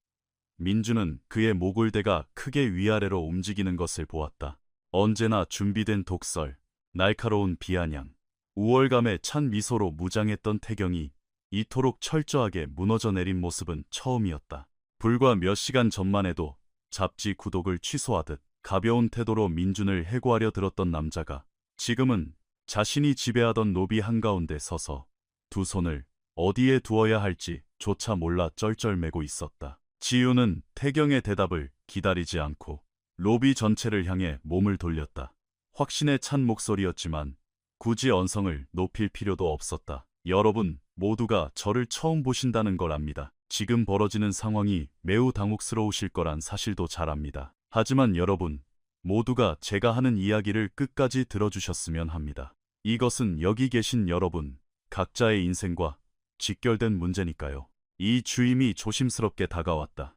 민주는 그의 목을대가 크게 위아래로 움직이는 것을 보았다. 언제나 준비된 독설, 날카로운 비아냥, 우월감에 찬 미소로 무장했던 태경이 이토록 철저하게 무너져 내린 모습은 처음이었다. 불과 몇 시간 전만 해도 잡지 구독을 취소하듯 가벼운 태도로 민준을 해고하려 들었던 남자가 지금은 자신이 지배하던 로비 한가운데 서서 두 손을 어디에 두어야 할지 조차 몰라 쩔쩔매고 있었다. 지우는 태경의 대답을 기다리지 않고 로비 전체를 향해 몸을 돌렸다. 확신에 찬 목소리였지만 굳이 언성을 높일 필요도 없었다. 여러분 모두가 저를 처음 보신다는 걸 압니다. 지금 벌어지는 상황이 매우 당혹스러우실 거란 사실도 잘 압니다. 하지만 여러분 모두가 제가 하는 이야기를 끝까지 들어주셨으면 합니다. 이것은 여기 계신 여러분 각자의 인생과 직결된 문제니까요. 이 주임이 조심스럽게 다가왔다.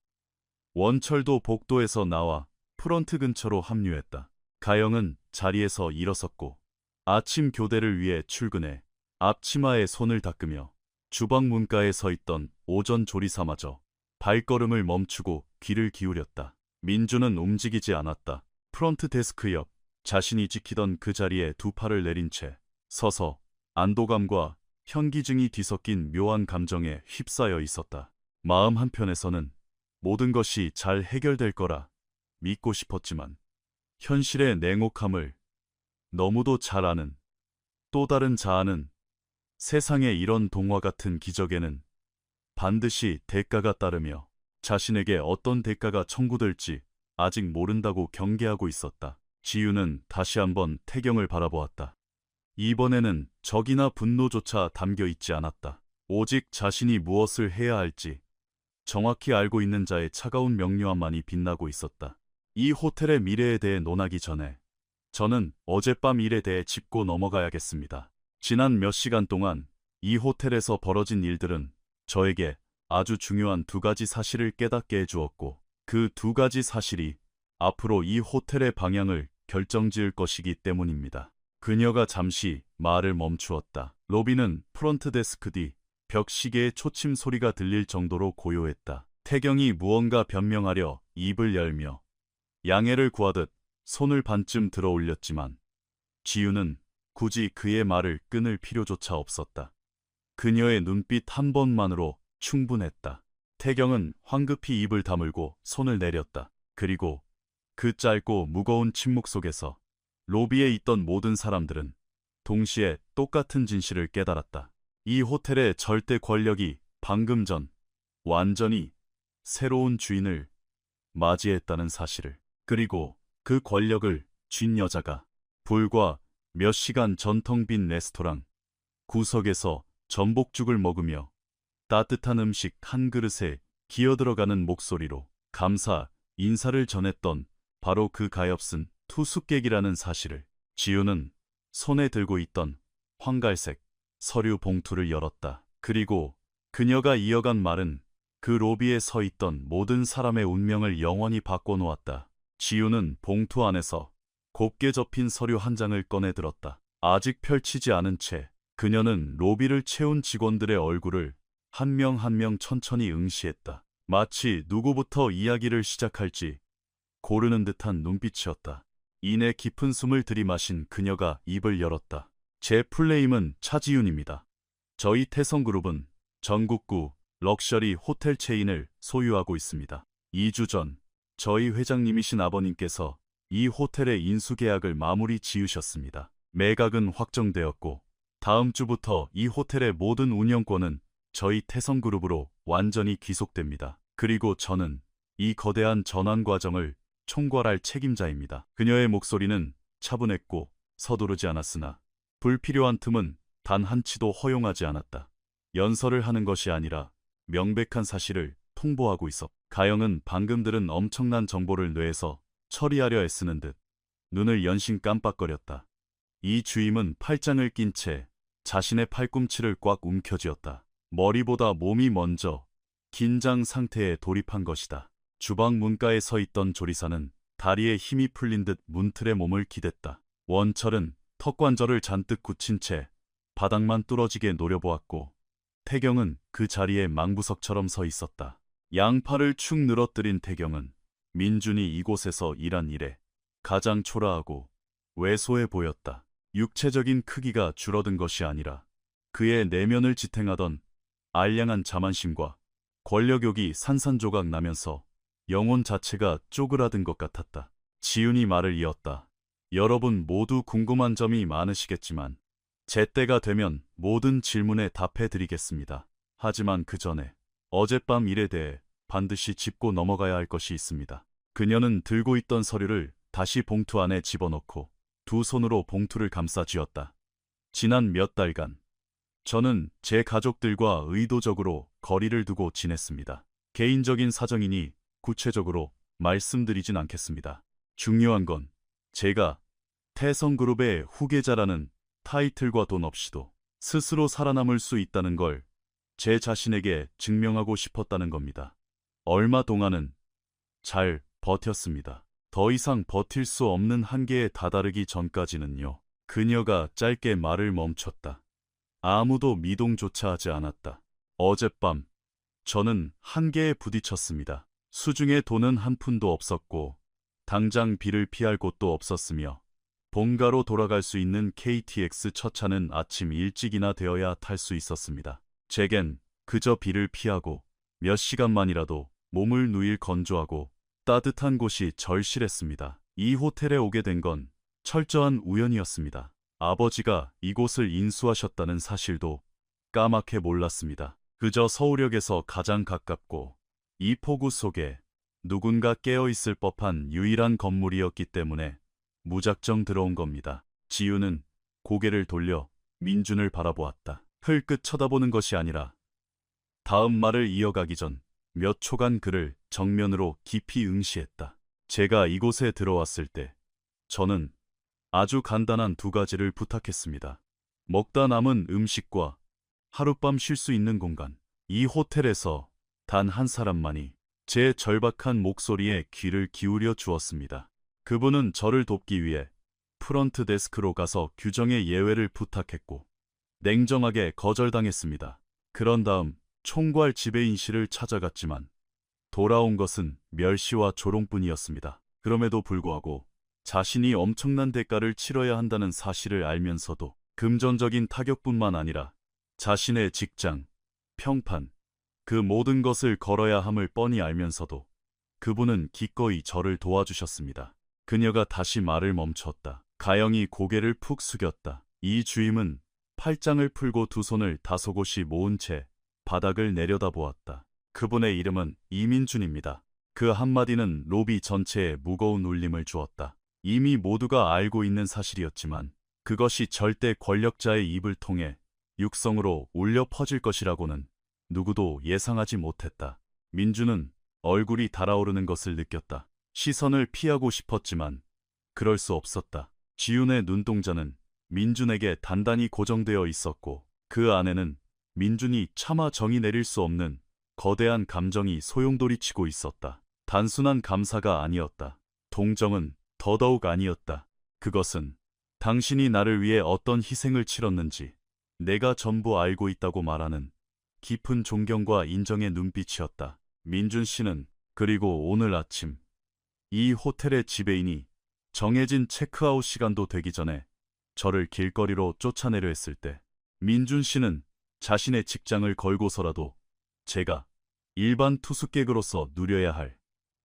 원철도 복도에서 나와 프런트 근처로 합류했다. 가영은 자리에서 일어섰고 아침 교대를 위해 출근해 앞치마에 손을 닦으며 주방 문가에 서 있던 오전 조리사마저 발걸음을 멈추고 귀를 기울였다. 민주는 움직이지 않았다. 프런트 데스크 옆 자신이 지키던 그 자리에 두 팔을 내린 채 서서 안도감과 현기증이 뒤섞인 묘한 감정에 휩싸여 있었다. 마음 한편에서는 모든 것이 잘 해결될 거라 믿고 싶었지만 현실의 냉혹함을 너무도 잘 아는 또 다른 자아는 세상에 이런 동화 같은 기적에는 반드시 대가가 따르며 자신에게 어떤 대가가 청구될지 아직 모른다고 경계하고 있었다. 지우는 다시 한번 태경을 바라보았다. 이번에는 적이나 분노조차 담겨 있지 않았다. 오직 자신이 무엇을 해야 할지 정확히 알고 있는 자의 차가운 명료함만이 빛나고 있었다. 이 호텔의 미래에 대해 논하기 전에 저는 어젯밤 일에 대해 짚고 넘어가야겠습니다. 지난 몇 시간 동안 이 호텔에서 벌어진 일들은 저에게 아주 중요한 두 가지 사실을 깨닫게 해주었고 그 두 가지 사실이 앞으로 이 호텔의 방향을 결정지을 것이기 때문입니다. 그녀가 잠시 말을 멈추었다. 로비는 프런트 데스크 뒤 벽 시계의 초침 소리가 들릴 정도로 고요했다. 태경이 무언가 변명하려 입을 열며 양해를 구하듯 손을 반쯤 들어 올렸지만 지우는 굳이 그의 말을 끊을 필요조차 없었다. 그녀의 눈빛 한 번만으로 충분했다. 태경은 황급히 입을 다물고 손을 내렸다. 그리고 그 짧고 무거운 침묵 속에서 로비에 있던 모든 사람들은 동시에 똑같은 진실을 깨달았다. 이 호텔의 절대 권력이 방금 전 완전히 새로운 주인을 맞이했다는 사실을, 그리고 그 권력을 쥔 여자가 불과 몇 시간 전 텅 빈 레스토랑 구석에서 전복죽을 먹으며 따뜻한 음식 한 그릇에 기어들어가는 목소리로 감사 인사를 전했던 바로 그 가엾은 투숙객이라는 사실을. 지우는 손에 들고 있던 황갈색 서류 봉투를 열었다. 그리고 그녀가 이어간 말은 그 로비에 서 있던 모든 사람의 운명을 영원히 바꿔놓았다. 지우는 봉투 안에서 곱게 접힌 서류 한 장을 꺼내 들었다. 아직 펼치지 않은 채 그녀는 로비를 채운 직원들의 얼굴을 한 명 한 명 천천히 응시했다. 마치 누구부터 이야기를 시작할지 고르는 듯한 눈빛이었다. 이내 깊은 숨을 들이마신 그녀가 입을 열었다. 제 풀네임은 차지윤입니다. 저희 태성그룹은 전국구 럭셔리 호텔 체인을 소유하고 있습니다. 2주 전 저희 회장님이신 아버님께서 이 호텔의 인수계약을 마무리 지으셨습니다. 매각은 확정되었고 다음 주부터 이 호텔의 모든 운영권은 저희 태성그룹으로 완전히 귀속됩니다. 그리고 저는 이 거대한 전환 과정을 총괄할 책임자입니다. 그녀의 목소리는 차분했고 서두르지 않았으나 불필요한 틈은 단 한치도 허용하지 않았다. 연설을 하는 것이 아니라 명백한 사실을 통보하고 있어. 가영은 방금 들은 엄청난 정보를 뇌에서 처리하려 애쓰는 듯 눈을 연신 깜빡거렸다. 이 주임은 팔짱을 낀 채 자신의 팔꿈치를 꽉 움켜쥐었다. 머리보다 몸이 먼저 긴장 상태에 돌입한 것이다. 주방 문가에 서 있던 조리사는 다리에 힘이 풀린 듯 문틀에 몸을 기댔다. 원철은 턱관절을 잔뜩 굳힌 채 바닥만 뚫어지게 노려보았고 태경은 그 자리에 망부석처럼 서 있었다. 양팔을 축 늘어뜨린 태경은 민준이 이곳에서 일한 일에 가장 초라하고 왜소해 보였다. 육체적인 크기가 줄어든 것이 아니라 그의 내면을 지탱하던 알량한 자만심과 권력욕이 산산조각 나면서 영혼 자체가 쪼그라든 것 같았다. 지훈이 말을 이었다. 여러분 모두 궁금한 점이 많으시겠지만 제때가 되면 모든 질문에 답해드리겠습니다. 하지만 그 전에 어젯밤 일에 대해 반드시 짚고 넘어가야 할 것이 있습니다. 그녀는 들고 있던 서류를 다시 봉투 안에 집어넣고 두 손으로 봉투를 감싸 쥐었다. 지난 몇 달간 저는 제 가족들과 의도적으로 거리를 두고 지냈습니다. 개인적인 사정이니 구체적으로 말씀드리진 않겠습니다. 중요한 건 제가 태성그룹의 후계자라는 타이틀과 돈 없이도 스스로 살아남을 수 있다는 걸 제 자신에게 증명하고 싶었다는 겁니다. 얼마 동안은 잘 버텼습니다. 더 이상 버틸 수 없는 한계에 다다르기 전까지는요. 그녀가 짧게 말을 멈췄다. 아무도 미동조차 하지 않았다. 어젯밤 저는 한계에 부딪혔습니다. 수중에 돈은 한 푼도 없었고 당장 비를 피할 곳도 없었으며 본가로 돌아갈 수 있는 KTX 첫 차는 아침 일찍이나 되어야 탈 수 있었습니다. 제겐 그저 비를 피하고 몇 시간만이라도 몸을 누일 건조하고 따뜻한 곳이 절실했습니다. 이 호텔에 오게 된 건 철저한 우연이었습니다. 아버지가 이곳을 인수하셨다는 사실도 까맣게 몰랐습니다. 그저 서울역에서 가장 가깝고 이 폭우 속에 누군가 깨어있을 법한 유일한 건물이었기 때문에 무작정 들어온 겁니다. 지우는 고개를 돌려 민준을 바라보았다. 흘끗 쳐다보는 것이 아니라 다음 말을 이어가기 전 몇 초간 그를 정면으로 깊이 응시했다. 제가 이곳에 들어왔을 때 저는 아주 간단한 두 가지를 부탁했습니다. 먹다 남은 음식과 하룻밤 쉴 수 있는 공간. 이 호텔에서 단 한 사람만이 제 절박한 목소리에 귀를 기울여 주었습니다. 그분은 저를 돕기 위해 프런트 데스크로 가서 규정의 예외를 부탁했고 냉정하게 거절당했습니다. 그런 다음 총괄 지배인실을 찾아갔지만 돌아온 것은 멸시와 조롱뿐이었습니다. 그럼에도 불구하고 자신이 엄청난 대가를 치러야 한다는 사실을 알면서도 금전적인 타격뿐만 아니라 자신의 직장, 평판, 그 모든 것을 걸어야 함을 뻔히 알면서도 그분은 기꺼이 저를 도와주셨습니다. 그녀가 다시 말을 멈췄다. 가영이 고개를 푹 숙였다. 이 주임은 팔짱을 풀고 두 손을 다소곳이 모은 채 바닥을 내려다보았다. 그분의 이름은 이민준입니다. 그 한마디는 로비 전체에 무거운 울림을 주었다. 이미 모두가 알고 있는 사실이었지만 그것이 절대 권력자의 입을 통해 육성으로 울려 퍼질 것이라고는 누구도 예상하지 못했다. 민준은 얼굴이 달아오르는 것을 느꼈다. 시선을 피하고 싶었지만 그럴 수 없었다. 지훈의 눈동자는 민준에게 단단히 고정되어 있었고 그 안에는 민준이 차마 정이 내릴 수 없는 거대한 감정이 소용돌이치고 있었다. 단순한 감사가 아니었다. 동정은 더더욱 아니었다. 그것은 당신이 나를 위해 어떤 희생을 치렀는지 내가 전부 알고 있다고 말하는 깊은 존경과 인정의 눈빛이었다. 민준 씨는 그리고 오늘 아침 이 호텔의 지배인이 정해진 체크아웃 시간도 되기 전에 저를 길거리로 쫓아내려 했을 때 민준 씨는 자신의 직장을 걸고서라도 제가 일반 투숙객으로서 누려야 할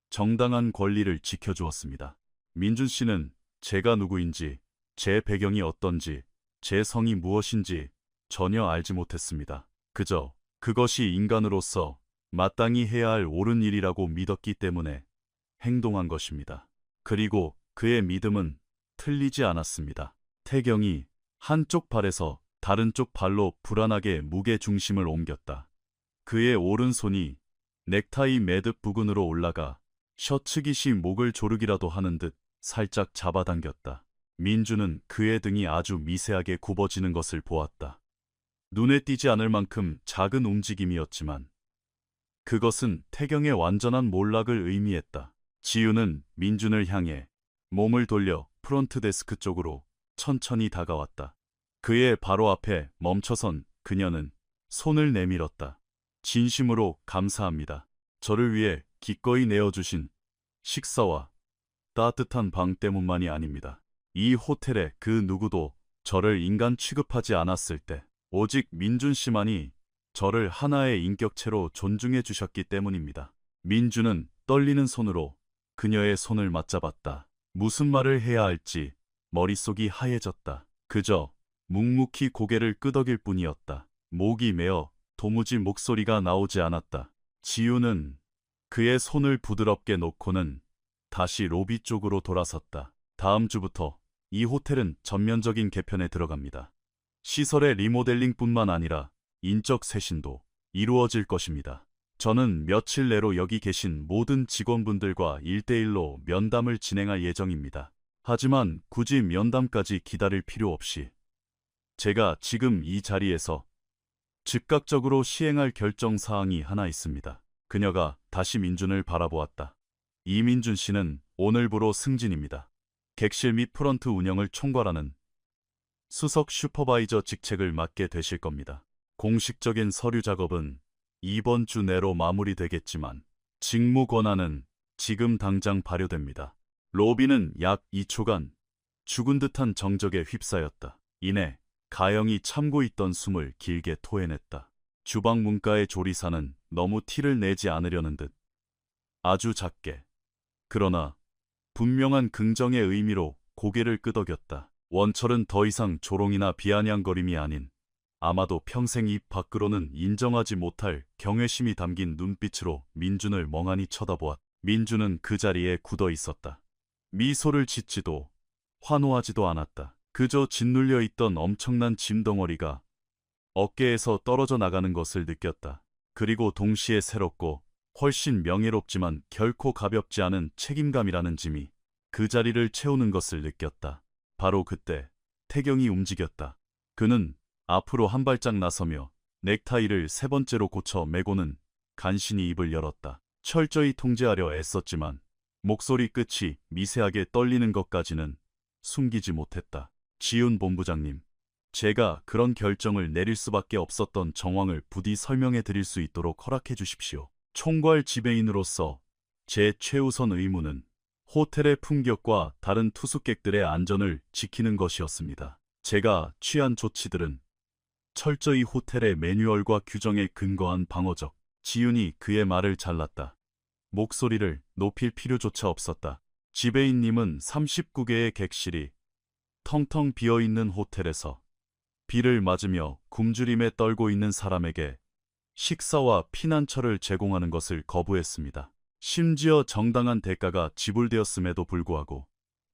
정당한 권리를 지켜주었습니다. 민준 씨는 제가 누구인지, 제 배경이 어떤지, 제 성이 무엇인지 전혀 알지 못했습니다. 그저 그것이 인간으로서 마땅히 해야 할 옳은 일이라고 믿었기 때문에 행동한 것입니다. 그리고 그의 믿음은 틀리지 않았습니다. 태경이 한쪽 발에서 다른 쪽 발로 불안하게 무게 중심을 옮겼다. 그의 오른손이 넥타이 매듭 부근으로 올라가 셔츠 깃이 목을 조르기라도 하는 듯 살짝 잡아당겼다. 민주는 그의 등이 아주 미세하게 굽어지는 것을 보았다. 눈에 띄지 않을 만큼 작은 움직임이었지만 그것은 태경의 완전한 몰락을 의미했다. 지우는 민준을 향해 몸을 돌려 프론트 데스크 쪽으로 천천히 다가왔다. 그의 바로 앞에 멈춰선 그녀는 손을 내밀었다. 진심으로 감사합니다. 저를 위해 기꺼이 내어주신 식사와 따뜻한 방 때문만이 아닙니다. 이 호텔에 그 누구도 저를 인간 취급하지 않았을 때 오직 민준 씨만이 저를 하나의 인격체로 존중해 주셨기 때문입니다. 민주는 떨리는 손으로 그녀의 손을 맞잡았다. 무슨 말을 해야 할지 머릿속이 하얘졌다. 그저 묵묵히 고개를 끄덕일 뿐이었다. 목이 메어 도무지 목소리가 나오지 않았다. 지우는 그의 손을 부드럽게 놓고는 다시 로비 쪽으로 돌아섰다. 다음 주부터 이 호텔은 전면적인 개편에 들어갑니다. 시설의 리모델링뿐만 아니라 인적 쇄신도 이루어질 것입니다. 저는 며칠 내로 여기 계신 모든 직원분들과 1대1로 면담을 진행할 예정입니다. 하지만 굳이 면담까지 기다릴 필요 없이 제가 지금 이 자리에서 즉각적으로 시행할 결정사항이 하나 있습니다. 그녀가 다시 민준을 바라보았다. 이민준 씨는 오늘부로 승진입니다. 객실 및 프런트 운영을 총괄하는 수석 슈퍼바이저 직책을 맡게 되실 겁니다. 공식적인 서류 작업은 이번 주 내로 마무리되겠지만 직무 권한은 지금 당장 발효됩니다. 로비는 약 2초간 죽은 듯한 정적에 휩싸였다. 이내 가영이 참고 있던 숨을 길게 토해냈다. 주방 문가의 조리사는 너무 티를 내지 않으려는 듯 아주 작게 그러나 분명한 긍정의 의미로 고개를 끄덕였다. 원철은 더 이상 조롱이나 비아냥거림이 아닌 아마도 평생 입 밖으로는 인정하지 못할 경외심이 담긴 눈빛으로 민준을 멍하니 쳐다보았다. 민준은 그 자리에 굳어 있었다. 미소를 짓지도 환호하지도 않았다. 그저 짓눌려 있던 엄청난 짐덩어리가 어깨에서 떨어져 나가는 것을 느꼈다. 그리고 동시에 새롭고 훨씬 명예롭지만 결코 가볍지 않은 책임감이라는 짐이 그 자리를 채우는 것을 느꼈다. 바로 그때 태경이 움직였다. 그는 앞으로 한 발짝 나서며 넥타이를 3번째로 고쳐 매고는 간신히 입을 열었다. 철저히 통제하려 애썼지만 목소리 끝이 미세하게 떨리는 것까지는 숨기지 못했다. 지훈 본부장님, 제가 그런 결정을 내릴 수밖에 없었던 정황을 부디 설명해 드릴 수 있도록 허락해 주십시오. 총괄 지배인으로서 제 최우선 의무는 호텔의 품격과 다른 투숙객들의 안전을 지키는 것이었습니다. 제가 취한 조치들은 철저히 호텔의 매뉴얼과 규정에 근거한 방어적. 지훈이 그의 말을 잘랐다. 목소리를 높일 필요조차 없었다. 지배인님은 39개의 객실이 텅텅 비어있는 호텔에서 비를 맞으며 굶주림에 떨고 있는 사람에게 식사와 피난처를 제공하는 것을 거부했습니다. 심지어 정당한 대가가 지불되었음에도 불구하고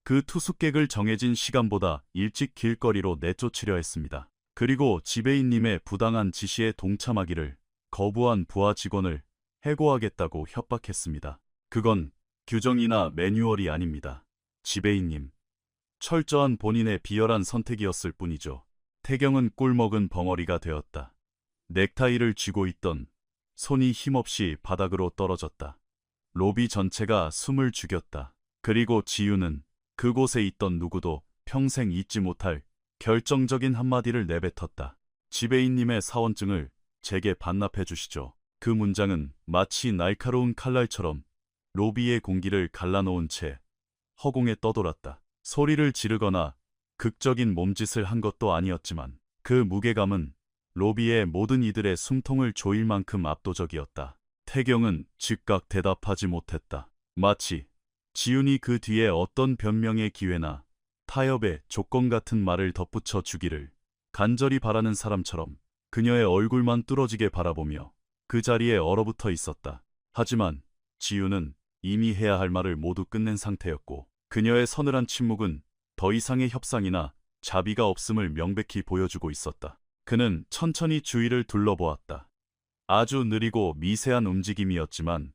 그 투숙객을 정해진 시간보다 일찍 길거리로 내쫓으려 했습니다. 그리고 지배인님의 부당한 지시에 동참하기를 거부한 부하 직원을 해고하겠다고 협박했습니다. 그건 규정이나 매뉴얼이 아닙니다. 지배인님, 철저한 본인의 비열한 선택이었을 뿐이죠. 태경은 꿀먹은 벙어리가 되었다. 넥타이를 쥐고 있던 손이 힘없이 바닥으로 떨어졌다. 로비 전체가 숨을 죽였다. 그리고 지유는 그곳에 있던 누구도 평생 잊지 못할 결정적인 한마디를 내뱉었다. 지배인님의 사원증을 제게 반납해 주시죠. 그 문장은 마치 날카로운 칼날처럼 로비의 공기를 갈라놓은 채 허공에 떠돌았다. 소리를 지르거나 극적인 몸짓을 한 것도 아니었지만 그 무게감은 로비의 모든 이들의 숨통을 조일 만큼 압도적이었다. 태경은 즉각 대답하지 못했다. 마치 지훈이 그 뒤에 어떤 변명의 기회나 타협의 조건 같은 말을 덧붙여 주기를 간절히 바라는 사람처럼 그녀의 얼굴만 뚫어지게 바라보며 그 자리에 얼어붙어 있었다. 하지만 지훈은 이미 해야 할 말을 모두 끝낸 상태였고 그녀의 서늘한 침묵은 더 이상의 협상이나 자비가 없음을 명백히 보여주고 있었다. 그는 천천히 주위를 둘러보았다. 아주 느리고 미세한 움직임이었지만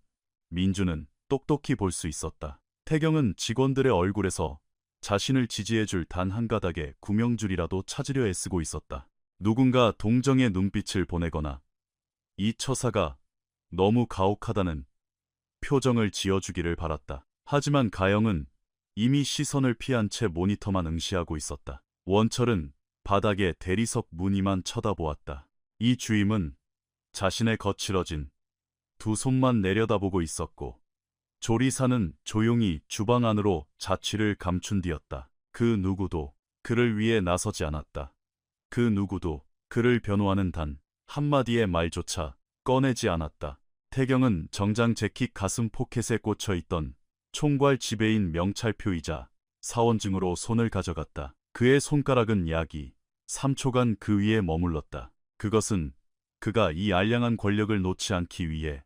민주는 똑똑히 볼 수 있었다. 태경은 직원들의 얼굴에서 자신을 지지해줄 단 한 가닥의 구명줄이라도 찾으려 애쓰고 있었다. 누군가 동정의 눈빛을 보내거나 이 처사가 너무 가혹하다는 표정을 지어주기를 바랐다. 하지만 가영은 이미 시선을 피한 채 모니터만 응시하고 있었다. 원철은 바닥에 대리석 무늬만 쳐다보았다. 이 주임은 자신의 거칠어진 두 손만 내려다보고 있었고 조리사는 조용히 주방 안으로 자취를 감춘 뒤였다. 그 누구도 그를 위해 나서지 않았다. 그 누구도 그를 변호하는 단 한마디의 말조차 꺼내지 않았다. 태경은 정장 재킷 가슴 포켓에 꽂혀 있던 총괄 지배인 명찰표이자 사원증으로 손을 가져갔다. 그의 손가락은 약이 3초간 그 위에 머물렀다. 그것은 그가 이 알량한 권력을 놓지 않기 위해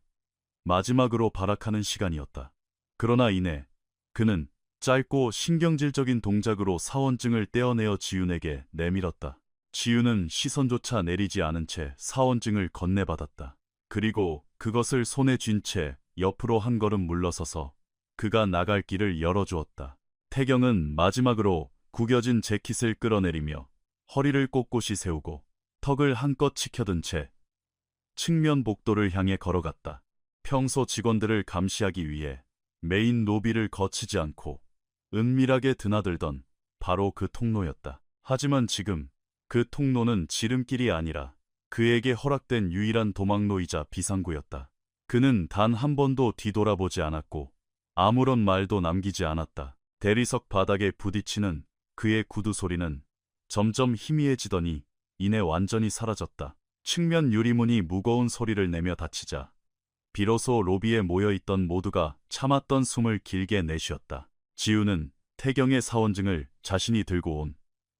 마지막으로 발악하는 시간이었다. 그러나 이내 그는 짧고 신경질적인 동작으로 사원증을 떼어내어 지윤에게 내밀었다. 지윤은 시선조차 내리지 않은 채 사원증을 건네받았다. 그리고 그것을 손에 쥔 채 옆으로 한 걸음 물러서서 그가 나갈 길을 열어주었다. 태경은 마지막으로 구겨진 재킷을 끌어내리며 허리를 꼿꼿이 세우고 턱을 한껏 치켜든 채 측면 복도를 향해 걸어갔다. 평소 직원들을 감시하기 위해 메인 로비를 거치지 않고 은밀하게 드나들던 바로 그 통로였다. 하지만 지금 그 통로는 지름길이 아니라 그에게 허락된 유일한 도망로이자 비상구였다. 그는 단 한 번도 뒤돌아보지 않았고 아무런 말도 남기지 않았다. 대리석 바닥에 부딪히는 그의 구두 소리는 점점 희미해지더니 이내 완전히 사라졌다. 측면 유리문이 무거운 소리를 내며 닫히자 비로소 로비에 모여있던 모두가 참았던 숨을 길게 내쉬었다. 지우는 태경의 사원증을 자신이 들고 온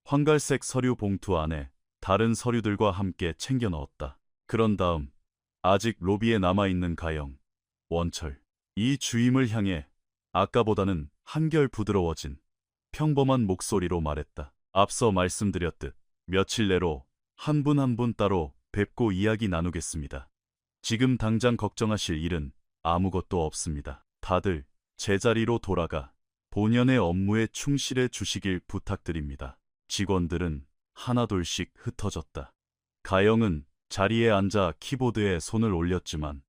황갈색 서류 봉투 안에 다른 서류들과 함께 챙겨 넣었다. 그런 다음 아직 로비에 남아있는 가영, 원철, 이 주임을 향해 아까보다는 한결 부드러워진 평범한 목소리로 말했다. 앞서 말씀드렸듯 며칠 내로 한 분 한 분 따로 뵙고 이야기 나누겠습니다. 지금 당장 걱정하실 일은 아무것도 없습니다. 다들 제자리로 돌아가 본연의 업무에 충실해 주시길 부탁드립니다. 직원들은 하나둘씩 흩어졌다. 가영은 자리에 앉아 키보드에 손을 올렸지만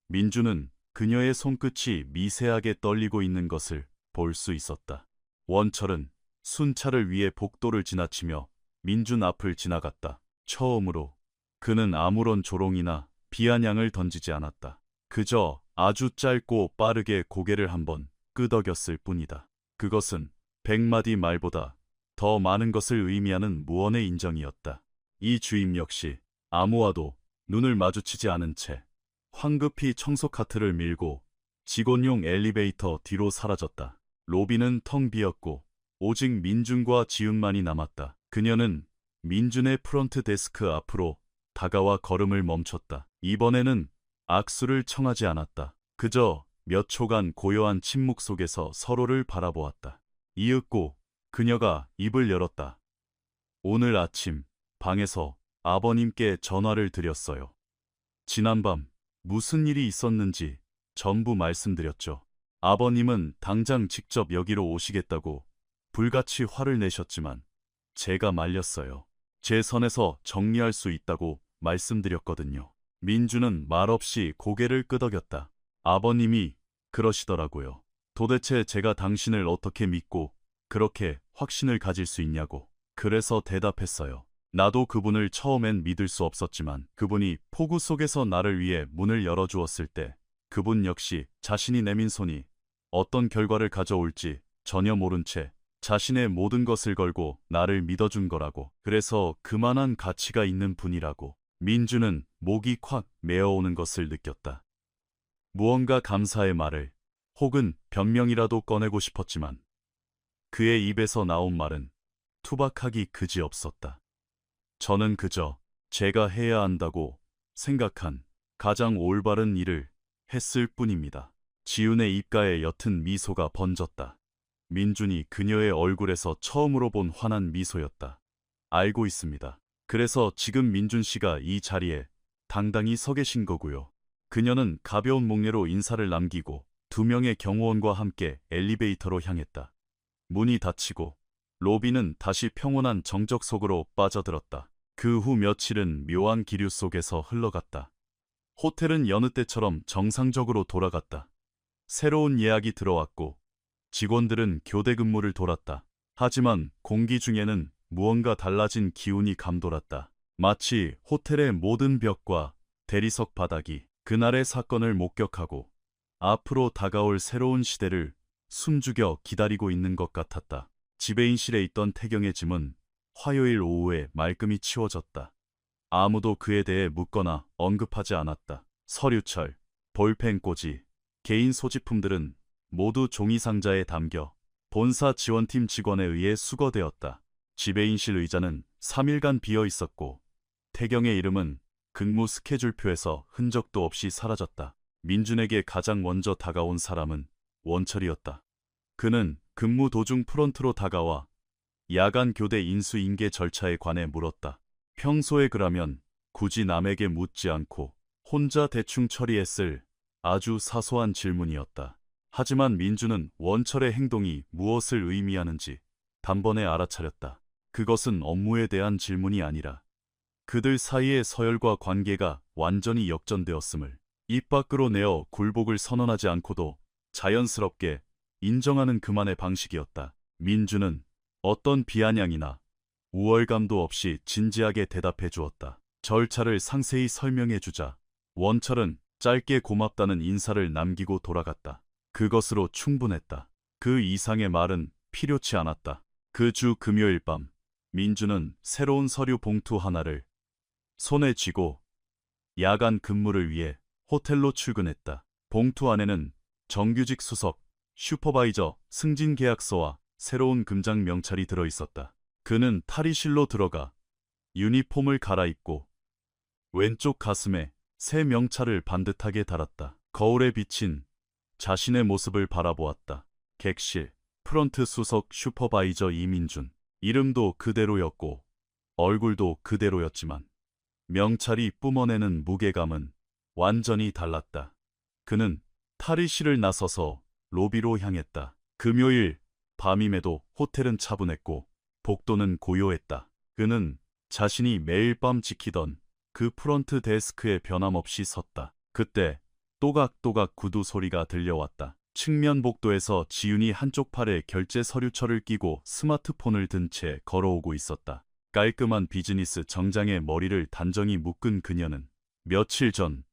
민주는 그녀의 손끝이 미세하게 떨리고 있는 것을 볼 수 있었다. 원철은 순찰을 위해 복도를 지나치며 민준 앞을 지나갔다. 처음으로 그는 아무런 조롱이나 비아냥을 던지지 않았다. 그저 아주 짧고 빠르게 고개를 한번 끄덕였을 뿐이다. 그것은 100마디 말보다 더 많은 것을 의미하는 무언의 인정이었다. 이 주임 역시 아무와도 눈을 마주치지 않은 채 황급히 청소 카트를 밀고 직원용 엘리베이터 뒤로 사라졌다. 로비는 텅 비었고 오직 민준과 지훈만이 남았다. 그녀는 민준의 프런트 데스크 앞으로 다가와 걸음을 멈췄다. 이번에는 악수를 청하지 않았다. 그저 몇 초간 고요한 침묵 속에서 서로를 바라보았다. 이윽고 그녀가 입을 열었다. 오늘 아침 방에서 아버님께 전화를 드렸어요. 지난밤 무슨 일이 있었는지 전부 말씀드렸죠. 아버님은 당장 직접 여기로 오시겠다고 불같이 화를 내셨지만 제가 말렸어요. 제 선에서 정리할 수 있다고 말씀드렸거든요. 민주는 말없이 고개를 끄덕였다. 아버님이 그러시더라고요. 도대체 제가 당신을 어떻게 믿고 그렇게 확신을 가질 수 있냐고. 그래서 대답했어요. 나도 그분을 처음엔 믿을 수 없었지만 그분이 폭우 속에서 나를 위해 문을 열어주었을 때 그분 역시 자신이 내민 손이 어떤 결과를 가져올지 전혀 모른 채 자신의 모든 것을 걸고 나를 믿어준 거라고. 그래서 그만한 가치가 있는 분이라고. 민주는 목이 콱 메어오는 것을 느꼈다. 무언가 감사의 말을 혹은 변명이라도 꺼내고 싶었지만 그의 입에서 나온 말은 투박하기 그지없었다. 저는 그저 제가 해야 한다고 생각한 가장 올바른 일을 했을 뿐입니다. 지훈의 입가에 옅은 미소가 번졌다. 민준이 그녀의 얼굴에서 처음으로 본 환한 미소였다. 알고 있습니다. 그래서 지금 민준 씨가 이 자리에 당당히 서 계신 거고요. 그녀는 가벼운 목례로 인사를 남기고 두 명의 경호원과 함께 엘리베이터로 향했다. 문이 닫히고 로비는 다시 평온한 정적 속으로 빠져들었다. 그 후 며칠은 묘한 기류 속에서 흘러갔다. 호텔은 여느 때처럼 정상적으로 돌아갔다. 새로운 예약이 들어왔고 직원들은 교대 근무를 돌았다. 하지만 공기 중에는 무언가 달라진 기운이 감돌았다. 마치 호텔의 모든 벽과 대리석 바닥이 그날의 사건을 목격하고 앞으로 다가올 새로운 시대를 숨죽여 기다리고 있는 것 같았다. 지배인실에 있던 태경의 짐은 화요일 오후에 말끔히 치워졌다. 아무도 그에 대해 묻거나 언급하지 않았다. 서류철, 볼펜 꽂이, 개인 소지품들은 모두 종이 상자에 담겨 본사 지원팀 직원에 의해 수거되었다. 지배인실 의자는 3일간 비어 있었고 태경의 이름은 근무 스케줄표에서 흔적도 없이 사라졌다. 민준에게 가장 먼저 다가온 사람은 원철이었다. 그는 근무 도중 프런트로 다가와 야간 교대 인수인계 절차에 관해 물었다. 평소에 그라면 굳이 남에게 묻지 않고 혼자 대충 처리했을 아주 사소한 질문이었다. 하지만 민주는 원철의 행동이 무엇을 의미하는지 단번에 알아차렸다. 그것은 업무에 대한 질문이 아니라 그들 사이의 서열과 관계가 완전히 역전되었음을 입 밖으로 내어 굴복을 선언하지 않고도 자연스럽게 인정하는 그만의 방식이었다. 민주는 어떤 비아냥이나 우월감도 없이 진지하게 대답해 주었다. 절차를 상세히 설명해 주자 원철은 짧게 고맙다는 인사를 남기고 돌아갔다. 그것으로 충분했다. 그 이상의 말은 필요치 않았다. 그 주 금요일 밤 민주는 새로운 서류 봉투 하나를 손에 쥐고 야간 근무를 위해 호텔로 출근했다. 봉투 안에는 정규직 수석, 슈퍼바이저 승진 계약서와 새로운 금장 명찰이 들어있었다. 그는 탈의실로 들어가 유니폼을 갈아입고 왼쪽 가슴에 새 명찰을 반듯하게 달았다. 거울에 비친 자신의 모습을 바라보았다. 객실, 프런트 수석 슈퍼바이저 이민준. 이름도 그대로였고 얼굴도 그대로였지만 명찰이 뿜어내는 무게감은 완전히 달랐다. 그는 탈의실을 나서서 로비로 향했다. 금요일 밤임에도 호텔은 차분했고 복도는 고요했다. 그는 자신이 매일 밤 지키던 그 프런트 데스크에 변함없이 섰다. 그때 또각또각 구두 소리가 들려왔다. 측면 복도에서 지윤이 한쪽 팔에 결제 서류철을 끼고 스마트폰을 든 채 걸어오고 있었다. 깔끔한 비즈니스 정장에 머리를 단정히 묶은 그녀는 며칠 전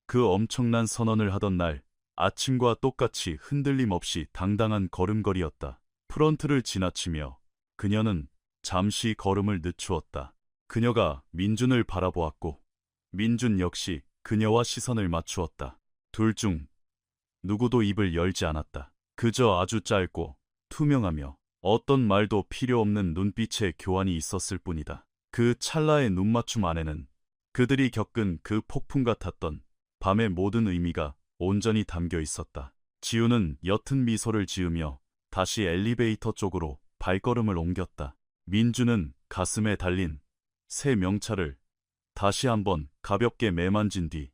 그 엄청난 선언을 하던 날 아침과 똑같이 흔들림 없이 당당한 걸음걸이였다. 프런트를 지나치며 그녀는 잠시 걸음을 늦추었다. 그녀가 민준을 바라보았고 민준 역시 그녀와 시선을 맞추었다. 둘 중 누구도 입을 열지 않았다. 그저 아주 짧고 투명하며 어떤 말도 필요 없는 눈빛의 교환이 있었을 뿐이다. 그 찰나의 눈맞춤 안에는 그들이 겪은 그 폭풍 같았던 밤의 모든 의미가 온전히 담겨 있었다. 지우는 옅은 미소를 지으며 다시 엘리베이터 쪽으로 발걸음을 옮겼다. 민주는 가슴에 달린 새 명찰을 다시 한번 가볍게 매만진 뒤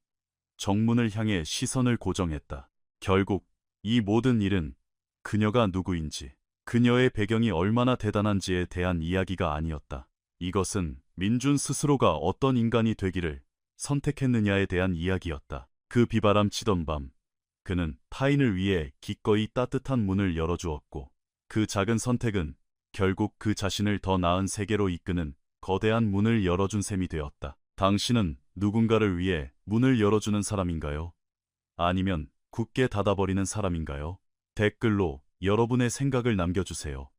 정문을 향해 시선을 고정했다. 결국 이 모든 일은 그녀가 누구인지, 그녀의 배경이 얼마나 대단한지에 대한 이야기가 아니었다. 이것은 민준 스스로가 어떤 인간이 되기를 선택했느냐에 대한 이야기였다. 그 비바람 치던 밤, 그는 타인을 위해 기꺼이 따뜻한 문을 열어주었고 그 작은 선택은 결국 그 자신을 더 나은 세계로 이끄는 거대한 문을 열어준 셈이 되었다. 당신은 누군가를 위해 문을 열어주는 사람인가요? 아니면 굳게 닫아버리는 사람인가요? 댓글로 여러분의 생각을 남겨주세요.